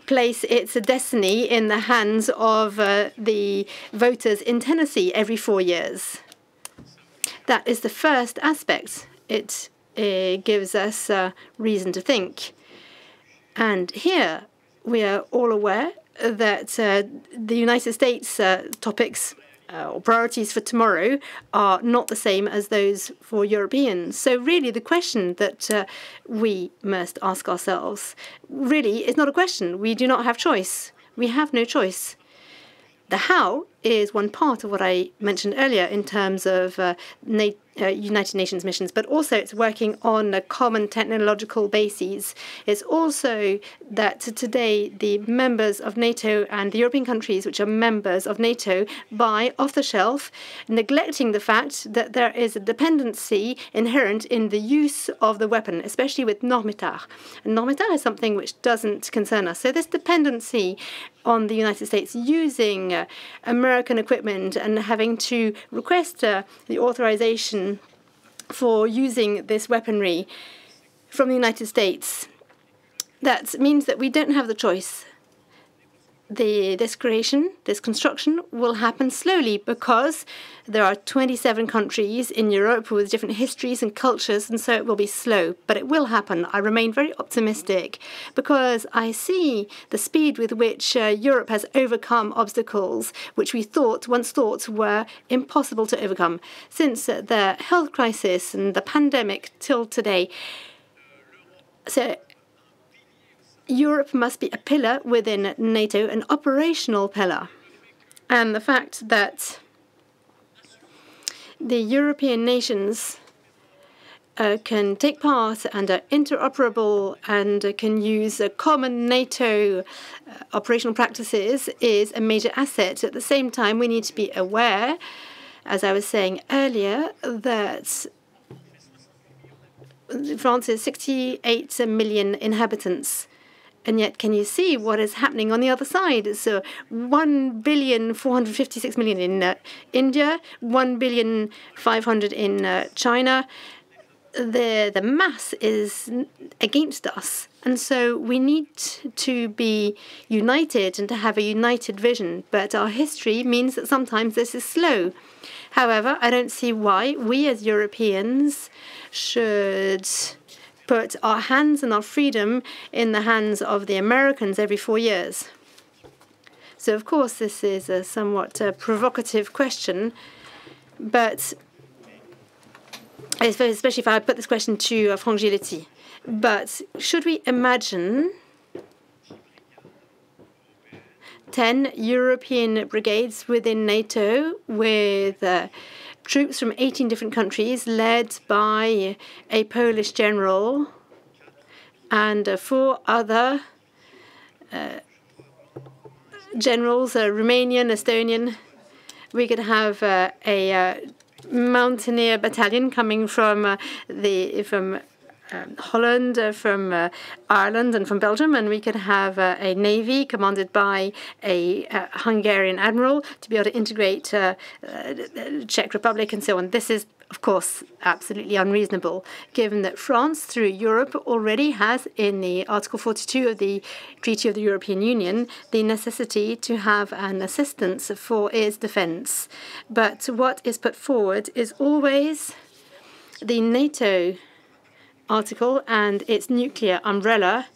place its destiny in the hands of the voters in Tennessee every 4 years? That is the first aspect. It gives us reason to think. And here we are all aware that the United States topics or priorities for tomorrow are not the same as those for Europeans. So really the question that we must ask ourselves really is not a question. We do not have choice. We have no choice. The how is one part of what I mentioned earlier in terms of United Nations missions, but also it's working on a common technological basis. It's also that today the members of NATO and the European countries which are members of NATO buy off the shelf, neglecting the fact that there is a dependency inherent in the use of the weapon, especially with Normitard. And Normitard is something which doesn't concern us. So this dependency on the United States using American equipment and having to request the authorization for using this weaponry from the United States, that means that we don't have the choice. This construction will happen slowly because there are 27 countries in Europe with different histories and cultures, and so it will be slow, but it will happen. I remain very optimistic because I see the speed with which Europe has overcome obstacles which we once thought were impossible to overcome. Since the health crisis and the pandemic till today, so Europe must be a pillar within NATO, an operational pillar. And the fact that the European nations can take part and are interoperable and can use common NATO operational practices is a major asset. At the same time, we need to be aware, as I was saying earlier, that France is 68 million inhabitants. And yet, can you see what is happening on the other side? So 1,456,000,000 in India, 1,500,000,000 in China. The mass is against us. And so we need to be united and to have a united vision. But our history means that sometimes this is slow. However, I don't see why we as Europeans should put our hands and our freedom in the hands of the Americans every 4 years. So, of course, this is a somewhat provocative question, but especially if I put this question to Franck Giletti. But should we imagine 10 European brigades within NATO with troops from 18 different countries led by a Polish general and 4 other generals, Romanian, Estonian? We could have a mountaineer battalion coming from Holland, from Ireland and from Belgium, and we could have a navy commanded by a Hungarian admiral to be able to integrate Czech Republic and so on. This is, of course, absolutely unreasonable, given that France, through Europe, already has in the Article 42 of the Treaty of the European Union the necessity to have an assistance for its defence. But what is put forward is always the NATO article and its nuclear umbrella,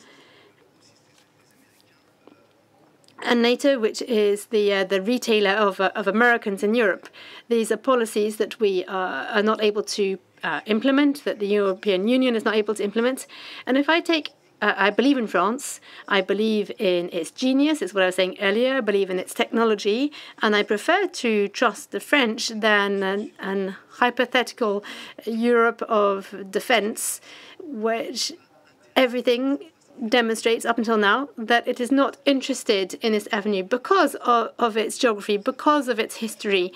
and NATO, which is the retailer of Americans in Europe. These are policies that we are not able to implement, that the European Union is not able to implement. And if I take I believe in France. I believe in its genius. It's what I was saying earlier. I believe in its technology. And I prefer to trust the French than an hypothetical Europe of defense, which everything demonstrates up until now that it is not interested in this avenue because of its geography, because of its history.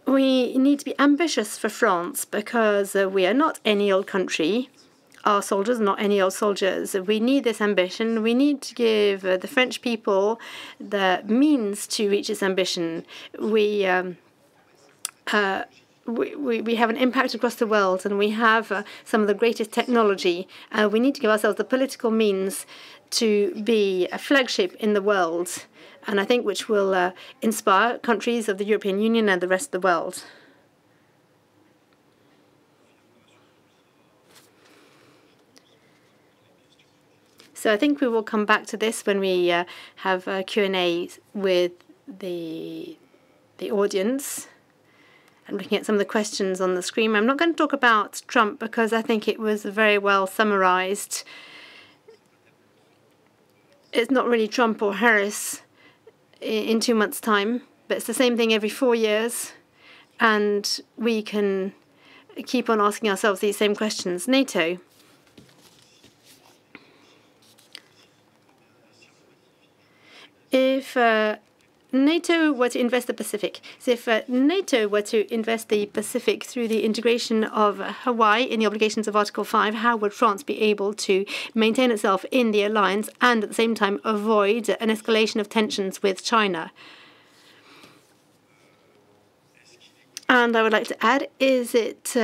We need to be ambitious for France because we are not any old country. Our soldiers are not any old soldiers. We need this ambition. We need to give the French people the means to reach this ambition. We have an impact across the world, and we have some of the greatest technology. We need to give ourselves the political means to be a flagship in the world, and I think which will inspire countries of the European Union and the rest of the world. So I think we will come back to this when we have a Q&A with the audience. I'm looking at some of the questions on the screen. I'm not going to talk about Trump because I think it was very well summarized. It's not really Trump or Harris in 2 months' time, but it's the same thing every 4 years. And we can keep on asking ourselves these same questions. NATO. If NATO were to invest the Pacific, so if NATO were to invest the Pacific through the integration of Hawaii in the obligations of Article 5, how would France be able to maintain itself in the alliance and at the same time avoid an escalation of tensions with China? And I would like to add, is it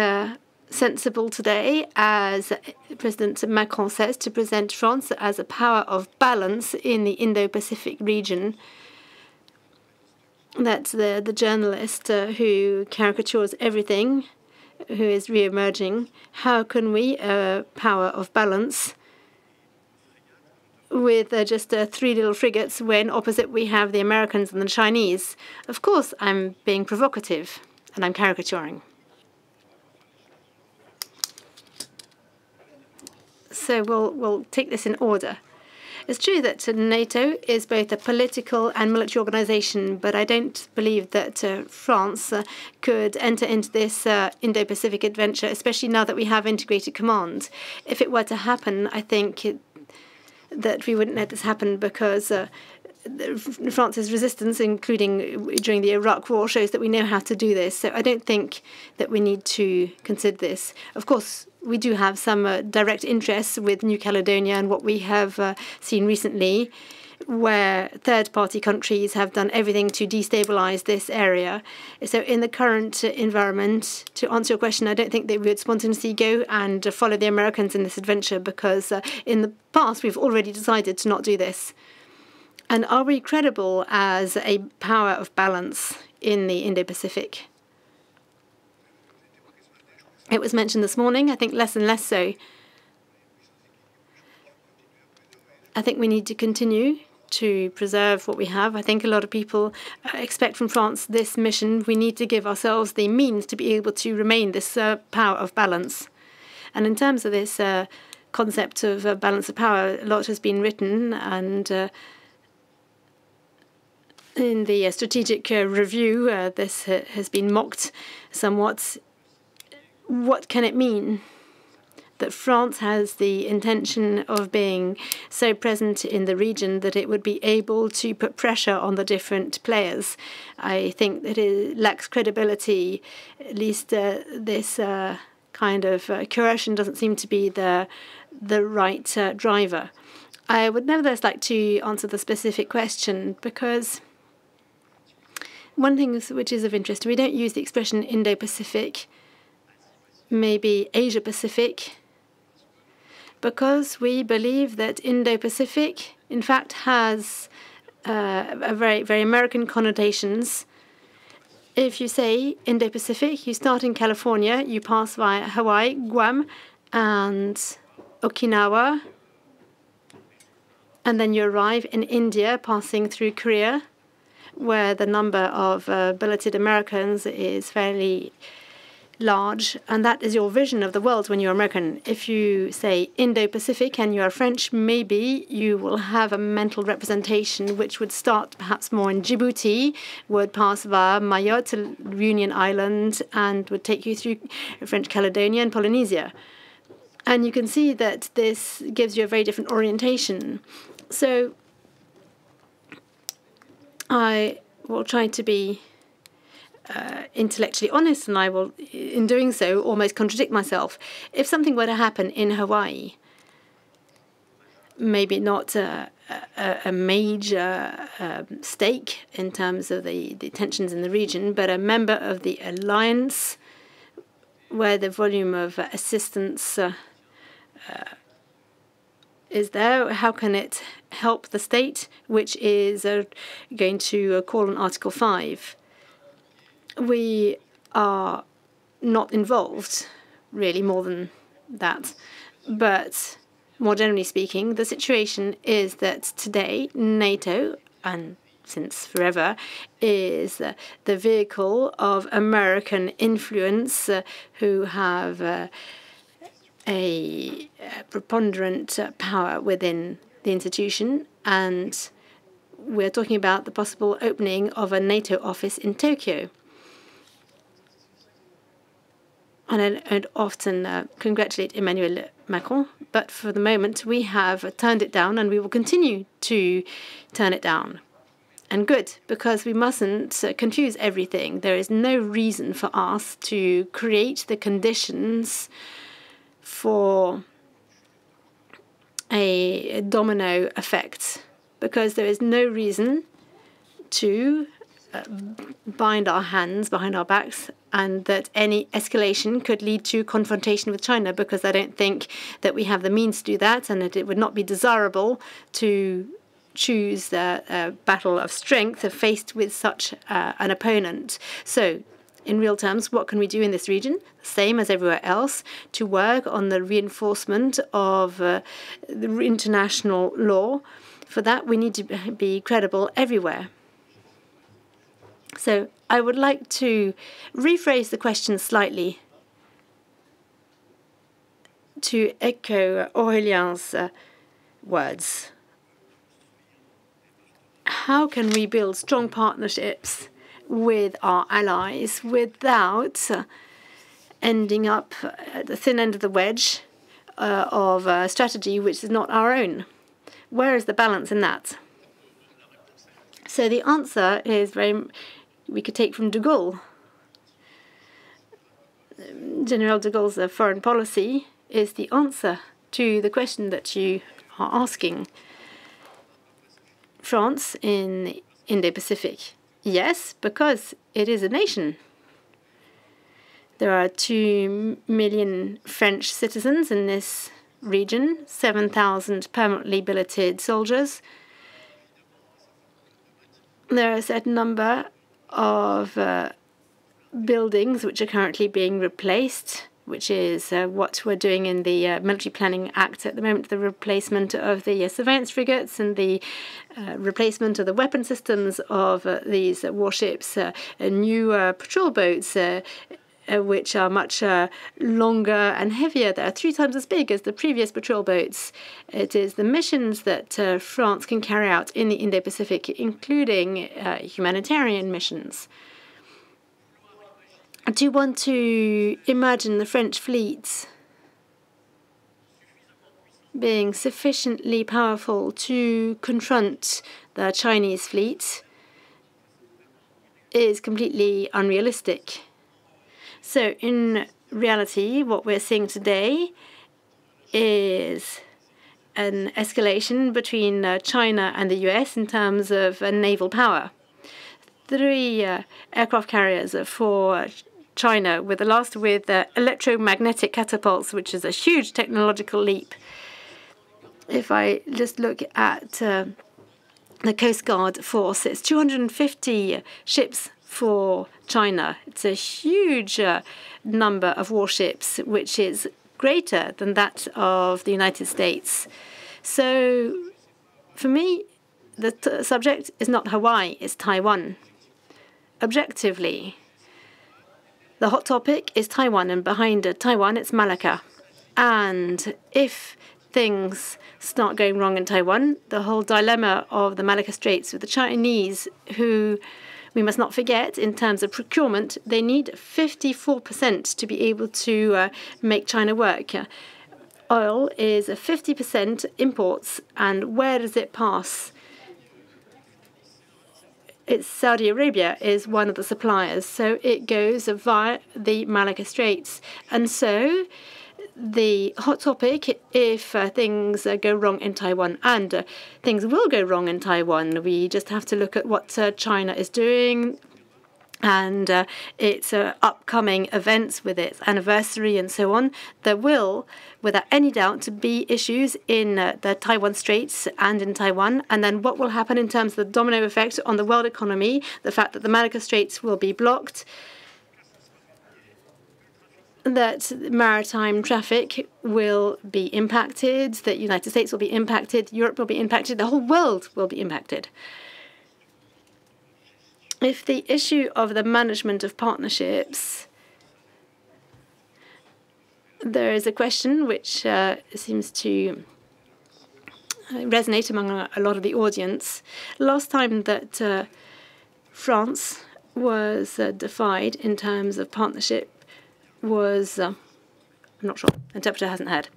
sensible today, as President Macron says, to present France as a power of balance in the Indo-Pacific region? That's the journalist who caricatures everything, who is re-emerging. How can we, power of balance, with just 3 little frigates when opposite we have the Americans and the Chinese? Of course, I'm being provocative and I'm caricaturing. So we'll take this in order. It's true that NATO is both a political and military organization, but I don't believe that France could enter into this Indo-Pacific adventure, especially now that we have integrated command. If it were to happen, I think that we wouldn't let this happen because France's resistance, including during the Iraq War, shows that we know how to do this. So I don't think that we need to consider this. Of course, we do have some direct interests with New Caledonia and what we have seen recently, where third-party countries have done everything to destabilize this area. So in the current environment, to answer your question, I don't think that we would spontaneously go and follow the Americans in this adventure because in the past we've already decided to not do this. And are we credible as a power of balance in the Indo-Pacific? It was mentioned this morning, I think less and less so. I think we need to continue to preserve what we have. I think a lot of people expect from France this mission. We need to give ourselves the means to be able to remain this power of balance. And in terms of this concept of balance of power, a lot has been written, and in the strategic review, this has been mocked somewhat. What can it mean that France has the intention of being so present in the region that it would be able to put pressure on the different players? I think that it lacks credibility. At least this kind of coercion doesn't seem to be the right driver. I would nevertheless like to answer the specific question because one thing which is of interest, we don't use the expression Indo-Pacific, maybe Asia-Pacific, because we believe that Indo-Pacific, in fact, has a very, very American connotations. If you say Indo-Pacific, you start in California, you pass via Hawaii, Guam, and Okinawa, and then you arrive in India, passing through Korea, where the number of billeted Americans is fairly large, and that is your vision of the world when you're American. If you say Indo-Pacific and you are French, maybe you will have a mental representation which would start perhaps more in Djibouti, would pass via Mayotte, Reunion Island, and would take you through French Caledonia and Polynesia. And you can see that this gives you a very different orientation. So I will try to be intellectually honest, and I will, in doing so, almost contradict myself. If something were to happen in Hawaii, maybe not a major stake in terms of the tensions in the region, but a member of the alliance where the volume of assistance is there, how can it help the state, which is going to call on Article 5? We are not involved, really, more than that. But more generally speaking, the situation is that today NATO, and since forever, is the vehicle of American influence who have a preponderant power within the institution. And we're talking about the possible opening of a NATO office in Tokyo. And I'd often congratulate Emmanuel Macron, but for the moment we have turned it down and we will continue to turn it down. And good, because we mustn't confuse everything. There is no reason for us to create the conditions for a domino effect, because there is no reason to bind our hands behind our backs and that any escalation could lead to confrontation with China, because I don't think that we have the means to do that, and that it would not be desirable to choose the battle of strength faced with such an opponent. So, in real terms, what can we do in this region? Same as everywhere else, to work on the reinforcement of the international law. For that, we need to be credible everywhere. So I would like to rephrase the question slightly to echo Aurelien's words. How can we build strong partnerships with our allies without ending up at the thin end of the wedge of a strategy which is not our own? Where is the balance in that? So the answer is we could take from de Gaulle. General de Gaulle's foreign policy is the answer to the question that you are asking. France in Indo-Pacific. Yes, because it is a nation. There are 2 million French citizens in this region, 7,000 permanently billeted soldiers. There are a certain number of buildings which are currently being replaced, which is what we're doing in the Military Planning Act at the moment, the replacement of the surveillance frigates and the replacement of the weapon systems of these warships, new patrol boats, which are much longer and heavier. They are 3 times as big as the previous patrol boats. It is the missions that France can carry out in the Indo-Pacific, including humanitarian missions. Do you want to imagine the French fleet being sufficiently powerful to confront the Chinese fleet? Is completely unrealistic. So in reality, what we're seeing today is an escalation between China and the US in terms of naval power. 3 aircraft carriers for China, with the last with electromagnetic catapults, which is a huge technological leap. If I just look at the Coast Guard force, it's 250 ships for China. It's a huge number of warships, which is greater than that of the United States. So for me, the subject is not Hawaii, it's Taiwan. Objectively, the hot topic is Taiwan, and behind Taiwan, it's Malacca. And if things start going wrong in Taiwan, the whole dilemma of the Malacca Straits with the Chinese, who we must not forget, in terms of procurement, they need 54% to be able to make China work. oil is 50% imports, and where does it pass? It's Saudi Arabia is one of the suppliers, so it goes via the Malacca Straits. And so the hot topic, if things go wrong in Taiwan, and things will go wrong in Taiwan, we just have to look at what China is doing and its upcoming events with its anniversary and so on. There will, without any doubt, be issues in the Taiwan Straits and in Taiwan. And then what will happen in terms of the domino effect on the world economy, the fact that the Malacca Straits will be blocked, that maritime traffic will be impacted, that the United States will be impacted, Europe will be impacted, the whole world will be impacted. If the issue of the management of partnerships, there is a question which seems to resonate among a lot of the audience. Last time that France was defied in terms of partnership was, I'm not sure, interpreter hasn't heard.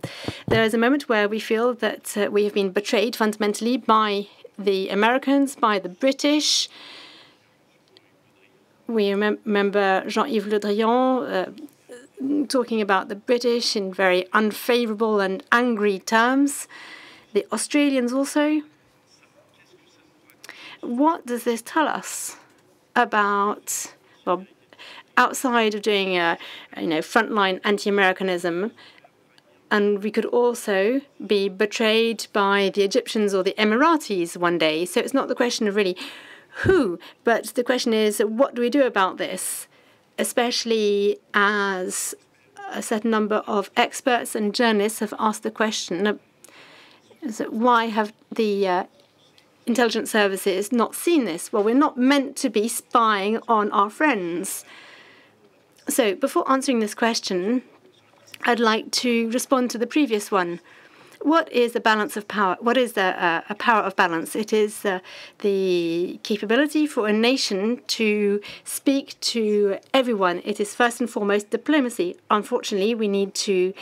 There is a moment where we feel that we have been betrayed fundamentally by the Americans, by the British. We remember Jean-Yves Le Drian talking about the British in very unfavourable and angry terms. The Australians also. What does this tell us about, well, outside of doing, frontline anti-Americanism, and we could also be betrayed by the Egyptians or the Emiratis one day. So it's not the question of really who, but the question is, what do we do about this? Especially as a certain number of experts and journalists have asked the question, why have the intelligence services not seen this? Well, we're not meant to be spying on our friends. So before answering this question, I'd like to respond to the previous one. What is the balance of power? What is a power of balance? It is the capability for a nation to speak to everyone. It is first and foremost diplomacy. Unfortunately, we need to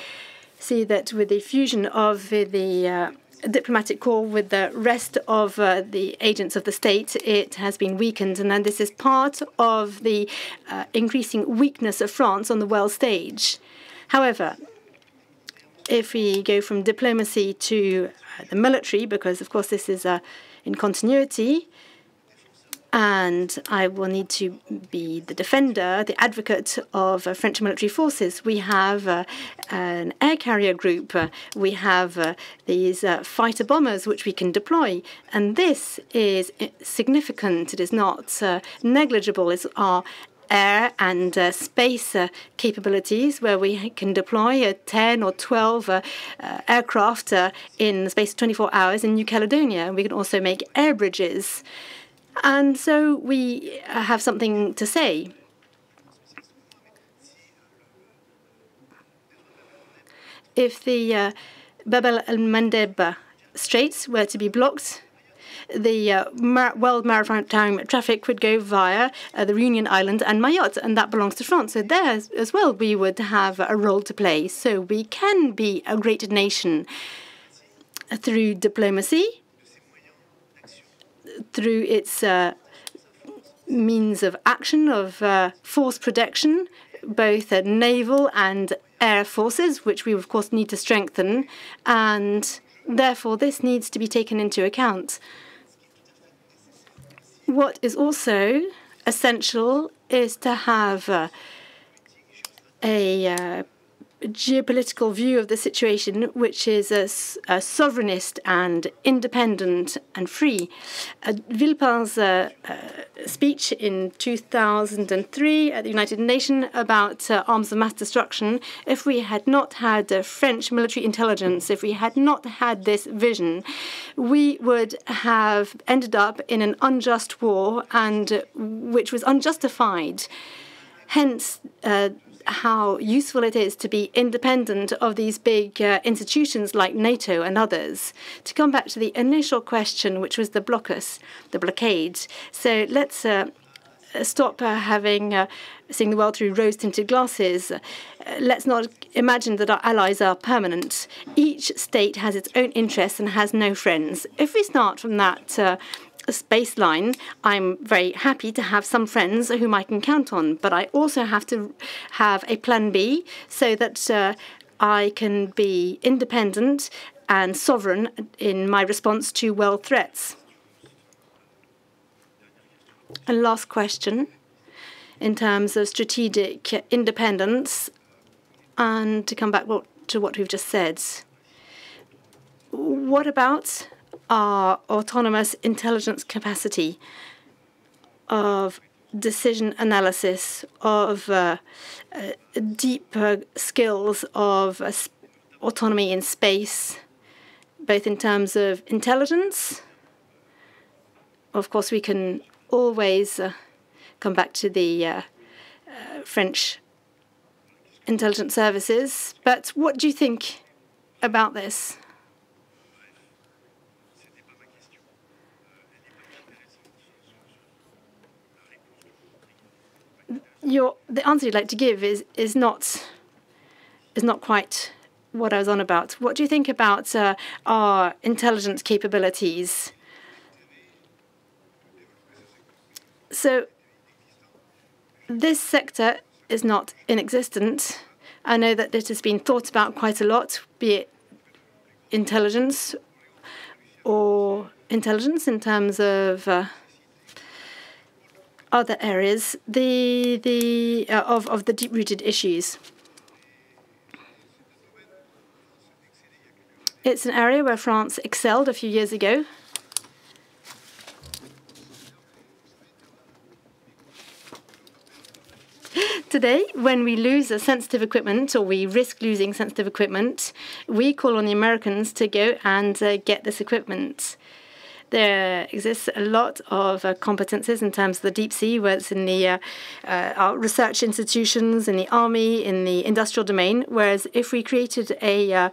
see that with the fusion of the diplomatic corps with the rest of the agents of the state, it has been weakened. And then this is part of the increasing weakness of France on the world stage. However, if we go from diplomacy to the military, because of course this is in continuity, and I will need to be the defender, the advocate of French military forces. We have an air carrier group. We have these fighter bombers which we can deploy. And this is significant. It is not negligible. It's our air and space capabilities, where we can deploy 10 or 12 aircraft in the space of 24 hours in New Caledonia. We can also make air bridges. And so we have something to say. If the Bab el-Mandeb Straits were to be blocked, the world maritime traffic would go via the Reunion Island and Mayotte, and that belongs to France. So there as well we would have a role to play. So we can be a great nation through diplomacy, through its means of action, of force protection, both naval and air forces, which we of course need to strengthen, and therefore this needs to be taken into account. What is also essential is to have a geopolitical view of the situation, which is a sovereignist and independent and free. Villepin's speech in 2003 at the United Nations about arms of mass destruction, if we had not had French military intelligence, if we had not had this vision, we would have ended up in an unjust war, and which was unjustified. Hence, how useful it is to be independent of these big institutions like NATO and others. To come back to the initial question, which was the blockade. So let's stop seeing the world through rose-tinted glasses. Let's not imagine that our allies are permanent. Each state has its own interests and has no friends. If we start from that baseline, I'm very happy to have some friends whom I can count on, but I also have to have a plan B so that I can be independent and sovereign in my response to world threats. And last question, in terms of strategic independence, and to come back to what we've just said. What about our autonomous intelligence capacity of decision analysis, of deep skills of autonomy in space, both in terms of intelligence? Of course, we can always come back to the French intelligence services. But what do you think about this? The answer you'd like to give is not quite what I was on about. What do you think about our intelligence capabilities? So this sector is not inexistent. I know that it has been thought about quite a lot, be it intelligence or intelligence in terms of other areas of the deep-rooted issues. It's an area where France excelled a few years ago. Today, when we lose sensitive equipment, or we risk losing sensitive equipment, we call on the Americans to go and get this equipment. There exists a lot of competences in terms of the deep sea, whether it's in the our research institutions, in the army, in the industrial domain, whereas if we created a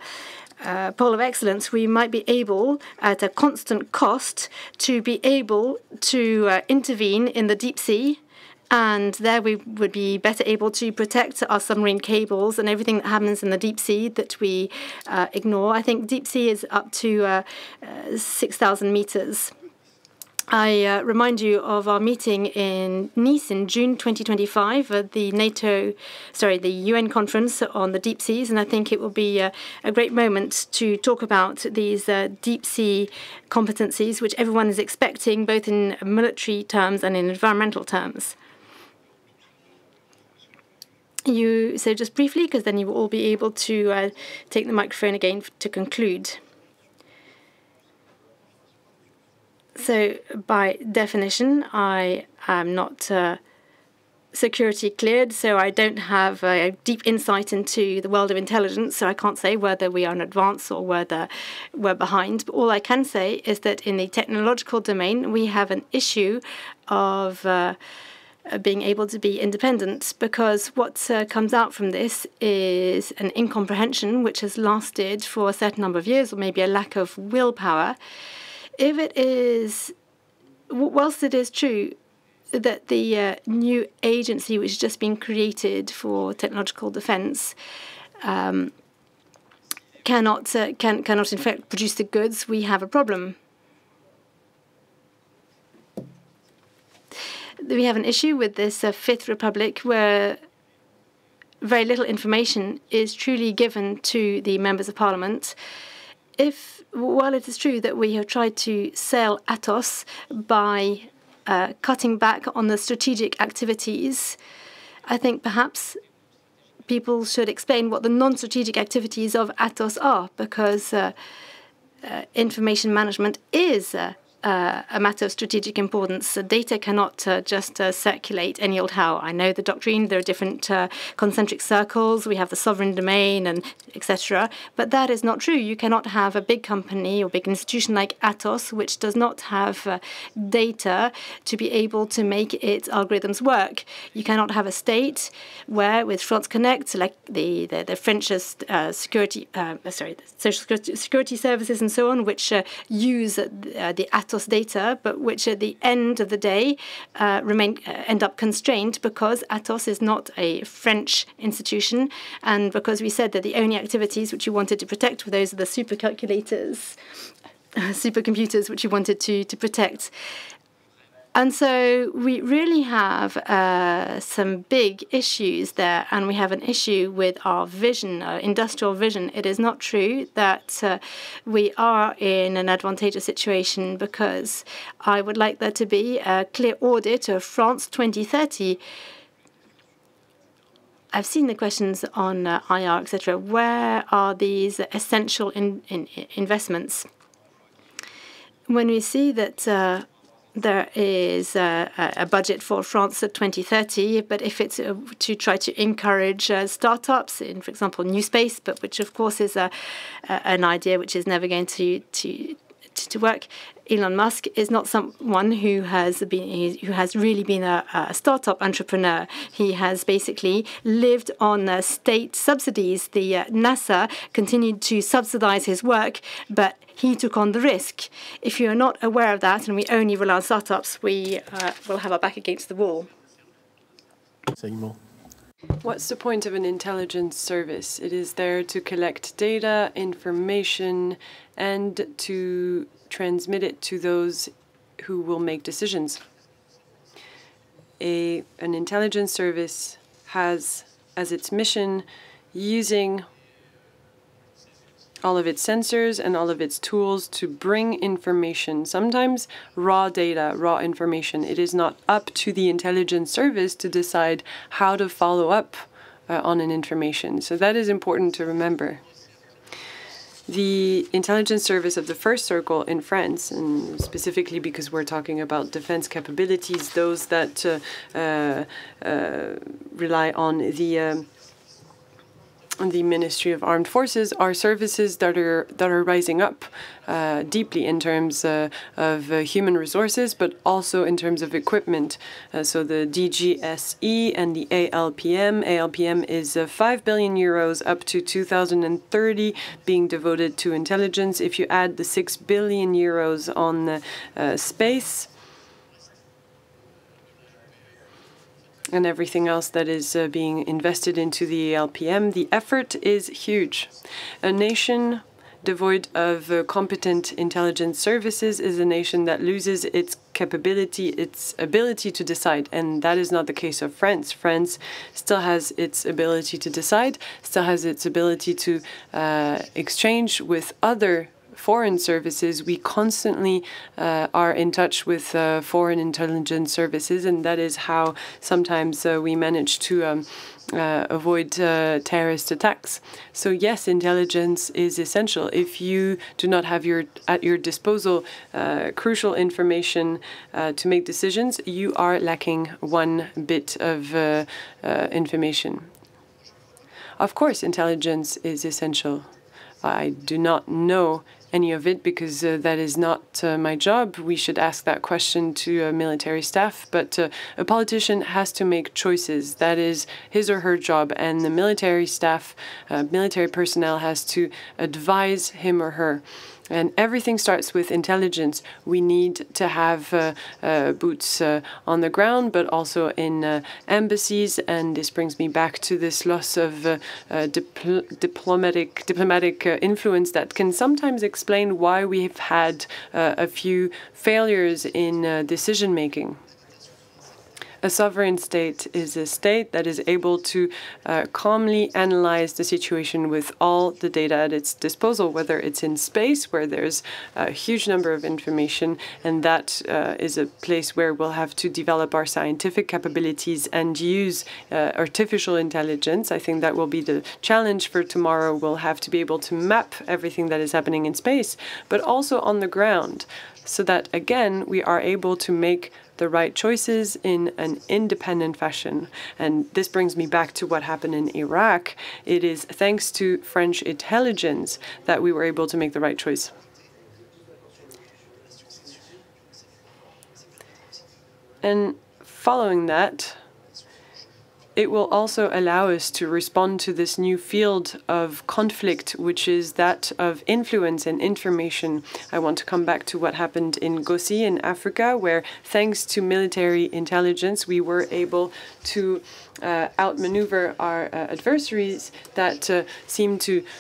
pole of excellence, we might be able, at a constant cost, to be able to intervene in the deep sea. And there we would be better able to protect our submarine cables and everything that happens in the deep sea that we ignore. I think deep sea is up to 6,000 meters. I remind you of our meeting in Nice in June 2025 at the the UN conference on the deep seas, and I think it will be a great moment to talk about these deep sea competencies, which everyone is expecting, both in military terms and in environmental terms. So just briefly, because then you will all be able to take the microphone again to conclude. So by definition, I am not security cleared, so I don't have a deep insight into the world of intelligence, so I can't say whether we are in advance or whether we're behind. But all I can say is that in the technological domain, we have an issue of being able to be independent, because what comes out from this is an incomprehension which has lasted for a certain number of years, or maybe a lack of willpower. If it is, whilst it is true that the new agency which has just been created for technological defence cannot in fact produce the goods, we have a problem. We have an issue with this Fifth Republic, where very little information is truly given to the members of parliament. While it is true that we have tried to sail Athos by cutting back on the strategic activities, I think perhaps people should explain what the non-strategic activities of Athos are, because information management is a matter of strategic importance. Data cannot just circulate any old how. I know the doctrine, there are different concentric circles, we have the sovereign domain, and etc. But that is not true. You cannot have a big company or big institution like Athos, which does not have data to be able to make its algorithms work. You cannot have a state where, with France Connect, like the French security services and so on, which use the Athos source data, but which at the end of the day end up constrained because Atos is not a French institution, and because we said that the only activities which you wanted to protect were those of the supercomputers which you wanted to protect. And so we really have some big issues there, and we have an issue with our vision, our industrial vision. It is not true that we are in an advantageous situation, because I would like there to be a clear audit of France 2030. I've seen the questions on IR, etc. Where are these essential investments? When we see that there is a budget for France at 2030, but if it's to try to encourage startups in, for example, new space, but which of course is an idea which is never going to work. Elon Musk is not someone who has really been a startup entrepreneur. He has basically lived on state subsidies. The NASA continued to subsidize his work, but he took on the risk. If you are not aware of that, and we only rely on startups, we will have our back against the wall. What's the point of an intelligence service? It is there to collect data, information, and to transmit it to those who will make decisions. An intelligence service has as its mission using all of its sensors and all of its tools to bring information, sometimes raw data, raw information. It is not up to the intelligence service to decide how to follow up on an information. So that is important to remember. The intelligence service of the first circle in France, and specifically because we're talking about defense capabilities, those that rely on the Ministry of Armed Forces, are services that are rising up deeply in terms of human resources, but also in terms of equipment. So the DGSE and the ALPM. ALPM is 5 billion euros up to 2030 being devoted to intelligence. If you add the 6 billion euros on space, and everything else that is being invested into the ALPM, the effort is huge. A nation devoid of competent intelligence services is a nation that loses its capability, its ability to decide. And that is not the case of France. France still has its ability to decide, still has its ability to exchange with other foreign services. We constantly are in touch with foreign intelligence services, and that is how sometimes we manage to avoid terrorist attacks. So yes, intelligence is essential. If you do not have at your disposal crucial information to make decisions, you are lacking one bit of information. Of course, intelligence is essential. I do not know any of it because that is not my job. We should ask that question to military staff. But a politician has to make choices. That is his or her job. And the military staff, military personnel has to advise him or her. And everything starts with intelligence. We need to have boots on the ground, but also in embassies. And this brings me back to this loss of diplomatic influence that can sometimes explain why we've had a few failures in decision making. A sovereign state is a state that is able to calmly analyze the situation with all the data at its disposal, whether it's in space, where there's a huge number of information, and that is a place where we'll have to develop our scientific capabilities and use artificial intelligence. I think that will be the challenge for tomorrow. We'll have to be able to map everything that is happening in space, but also on the ground, so that, again, we are able to make the right choices in an independent fashion. And this brings me back to what happened in Iraq. It is thanks to French intelligence that we were able to make the right choice. And following that, it will also allow us to respond to this new field of conflict, which is that of influence and information. I want to come back to what happened in Gaulle in Africa, where thanks to military intelligence, we were able to outmaneuver our adversaries that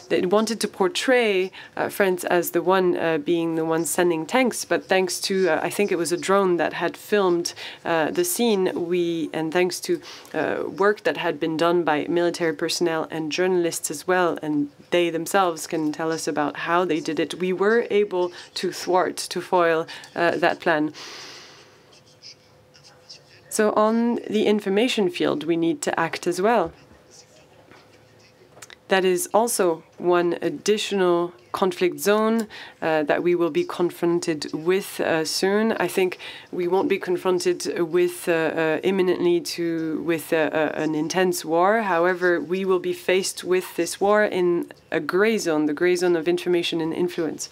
wanted to portray France as the one being the one sending tanks. But thanks to, I think it was a drone that had filmed the scene, and thanks to work that had been done by military personnel and journalists as well, and they themselves can tell us about how they did it, we were able to foil that plan. So on the information field, we need to act as well. That is also one additional conflict zone that we will be confronted with soon. I think we won't be confronted with imminently with an intense war. However, we will be faced with this war in a gray zone, the gray zone of information and influence.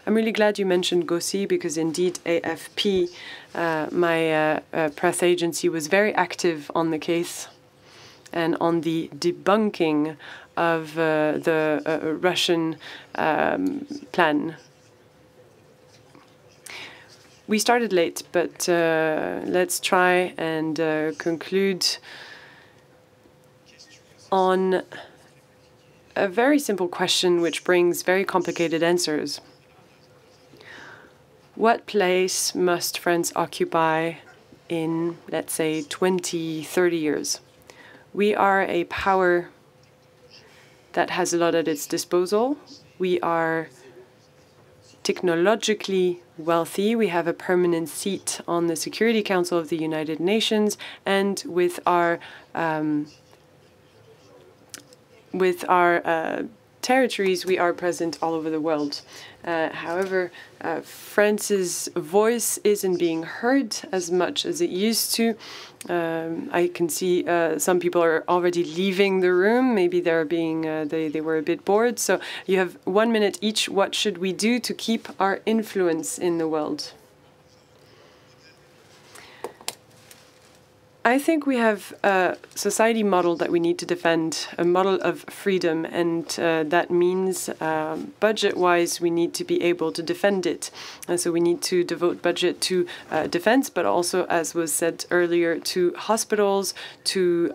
I'm really glad you mentioned Gaulle, because indeed AFP, my press agency, was very active on the case and on the debunking of the Russian plan. We started late, but let's try and conclude on a very simple question which brings very complicated answers. What place must France occupy in, let's say, 20, 30 years? We are a power that has a lot at its disposal. We are technologically wealthy. We have a permanent seat on the Security Council of the United Nations, and with our territories, we are present all over the world. However, France's voice isn't being heard as much as it used to. I can see some people are already leaving the room. Maybe they're being they were a bit bored. So you have 1 minute each. What should we do to keep our influence in the world? I think we have a society model that we need to defend, a model of freedom, and that means budget-wise we need to be able to defend it. So we need to devote budget to defense, but also, as was said earlier, to hospitals, to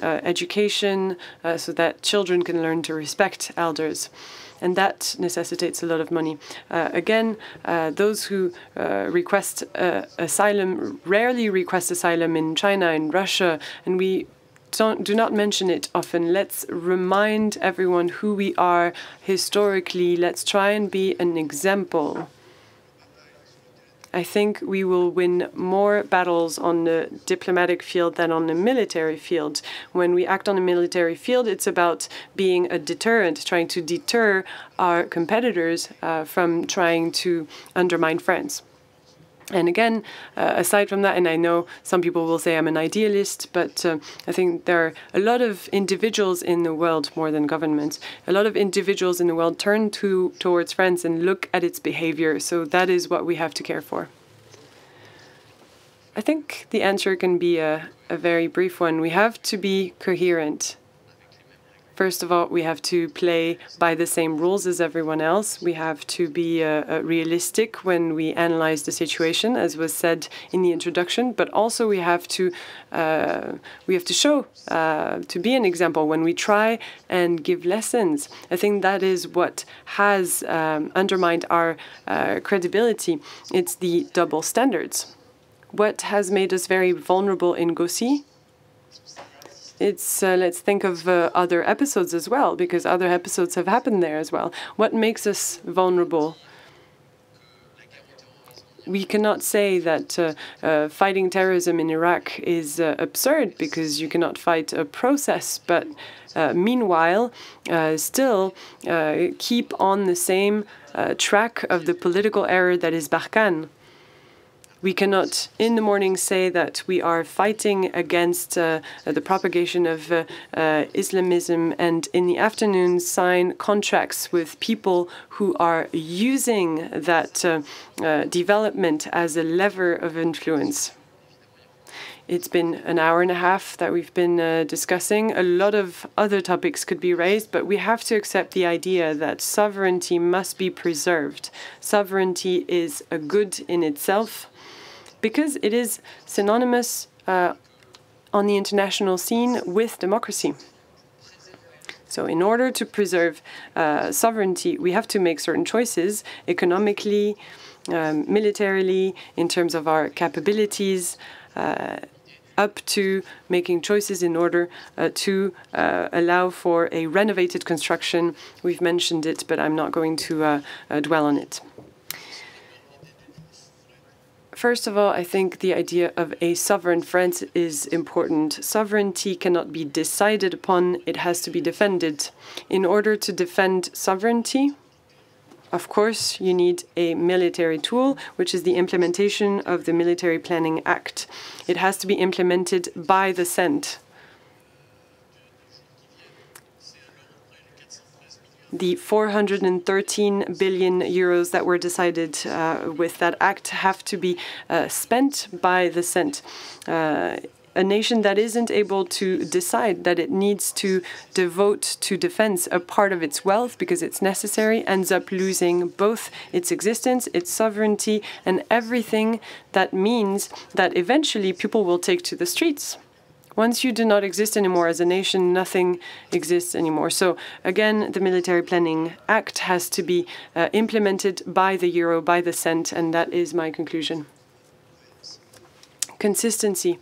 education, so that children can learn to respect elders. And that necessitates a lot of money. Again, those who request asylum rarely request asylum in China, in Russia, and we do not mention it often. Let's remind everyone who we are historically. Let's try and be an example. I think we will win more battles on the diplomatic field than on the military field. When we act on the military field, it's about being a deterrent, trying to deter our competitors from trying to undermine France. And again, aside from that, and I know some people will say I'm an idealist, but I think there are a lot of individuals in the world, more than governments, a lot of individuals in the world turn towards France and look at its behavior. So that is what we have to care for. I think the answer can be a very brief one. We have to be coherent. First of all, we have to play by the same rules as everyone else. We have to be realistic when we analyze the situation, as was said in the introduction. But also, we have to show to be an example when we try and give lessons. I think that is what has undermined our credibility. It's the double standards. What has made us very vulnerable in Gaulle? It's let's think of other episodes as well, because other episodes have happened there as well. What makes us vulnerable? We cannot say that fighting terrorism in Iraq is absurd, because you cannot fight a process, but meanwhile still keep on the same track of the political error that is Barkhane. We cannot, in the morning, say that we are fighting against the propagation of Islamism, and in the afternoon sign contracts with people who are using that development as a lever of influence. It's been an hour and a half that we've been discussing. A lot of other topics could be raised, but we have to accept the idea that sovereignty must be preserved. Sovereignty is a good in itself because it is synonymous on the international scene with democracy. So in order to preserve sovereignty, we have to make certain choices economically, militarily, in terms of our capabilities, up to making choices in order to allow for a renovated construction. We've mentioned it, but I'm not going to dwell on it. First of all, I think the idea of a sovereign France is important. Sovereignty cannot be decided upon, it has to be defended. In order to defend sovereignty, of course, you need a military tool, which is the implementation of the Military Planning Act. It has to be implemented by the CENT. The 413 billion euros that were decided with that act have to be spent by the CENT. A nation that isn't able to decide that it needs to devote to defense a part of its wealth because it's necessary ends up losing both its existence, its sovereignty, and everything that means that eventually people will take to the streets. Once you do not exist anymore as a nation, nothing exists anymore. So again, the Military Planning Act has to be implemented by the euro, by the CENT, and that is my conclusion. Consistency.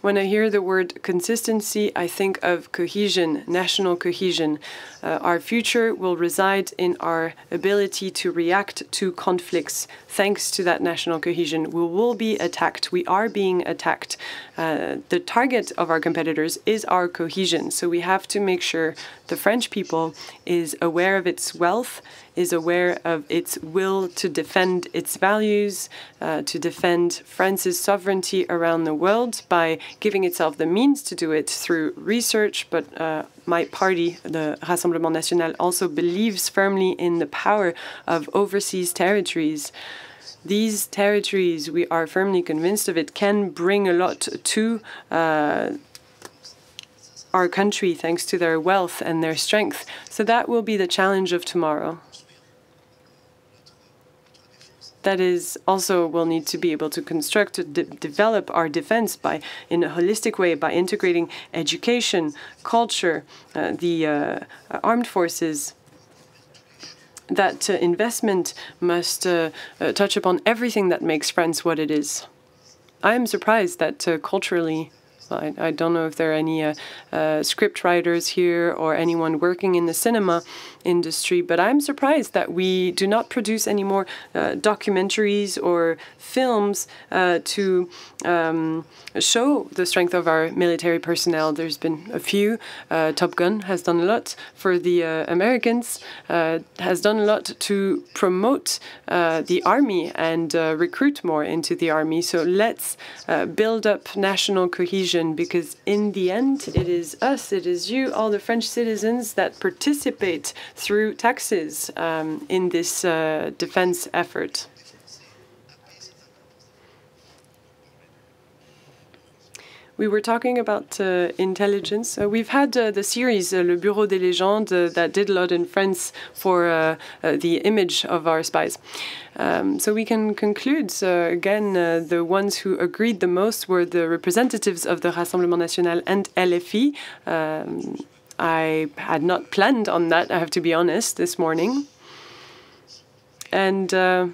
When I hear the word consistency, I think of cohesion, national cohesion. Our future will reside in our ability to react to conflicts. Thanks to that national cohesion, we will be attacked. We are being attacked. The target of our competitors is our cohesion. So we have to make sure the French people is aware of its wealth, is aware of its will to defend its values, to defend France's sovereignty around the world by giving itself the means to do it through research. But my party, the Rassemblement National, also believes firmly in the power of overseas territories. These territories, we are firmly convinced of it, can bring a lot to our country thanks to their wealth and their strength. So that will be the challenge of tomorrow. That is also we'll need to be able to construct, to develop our defense in a holistic way by integrating education, culture, the armed forces. That investment must touch upon everything that makes France what it is. I am surprised that culturally, I don't know if there are any script writers here or anyone working in the cinema industry, but I'm surprised that we do not produce any more documentaries or films to show the strength of our military personnel. There's been a few. Top Gun has done a lot for the Americans, has done a lot to promote the army and recruit more into the army. So let's build up national cohesion, because in the end, it is us, it is you, all the French citizens that participate through taxes in this defense effort. We were talking about intelligence. We've had the series Le Bureau des Légendes that did a lot in France for the image of our spies. So we can conclude, again, the ones who agreed the most were the representatives of the Rassemblement National and LFI. I had not planned on that, I have to be honest, this morning. And to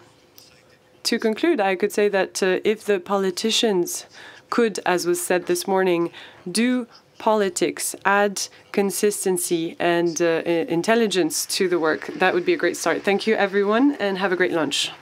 conclude, I could say that if the politicians could, as was said this morning, do politics, add consistency and intelligence to the work, that would be a great start. Thank you, everyone, and have a great lunch.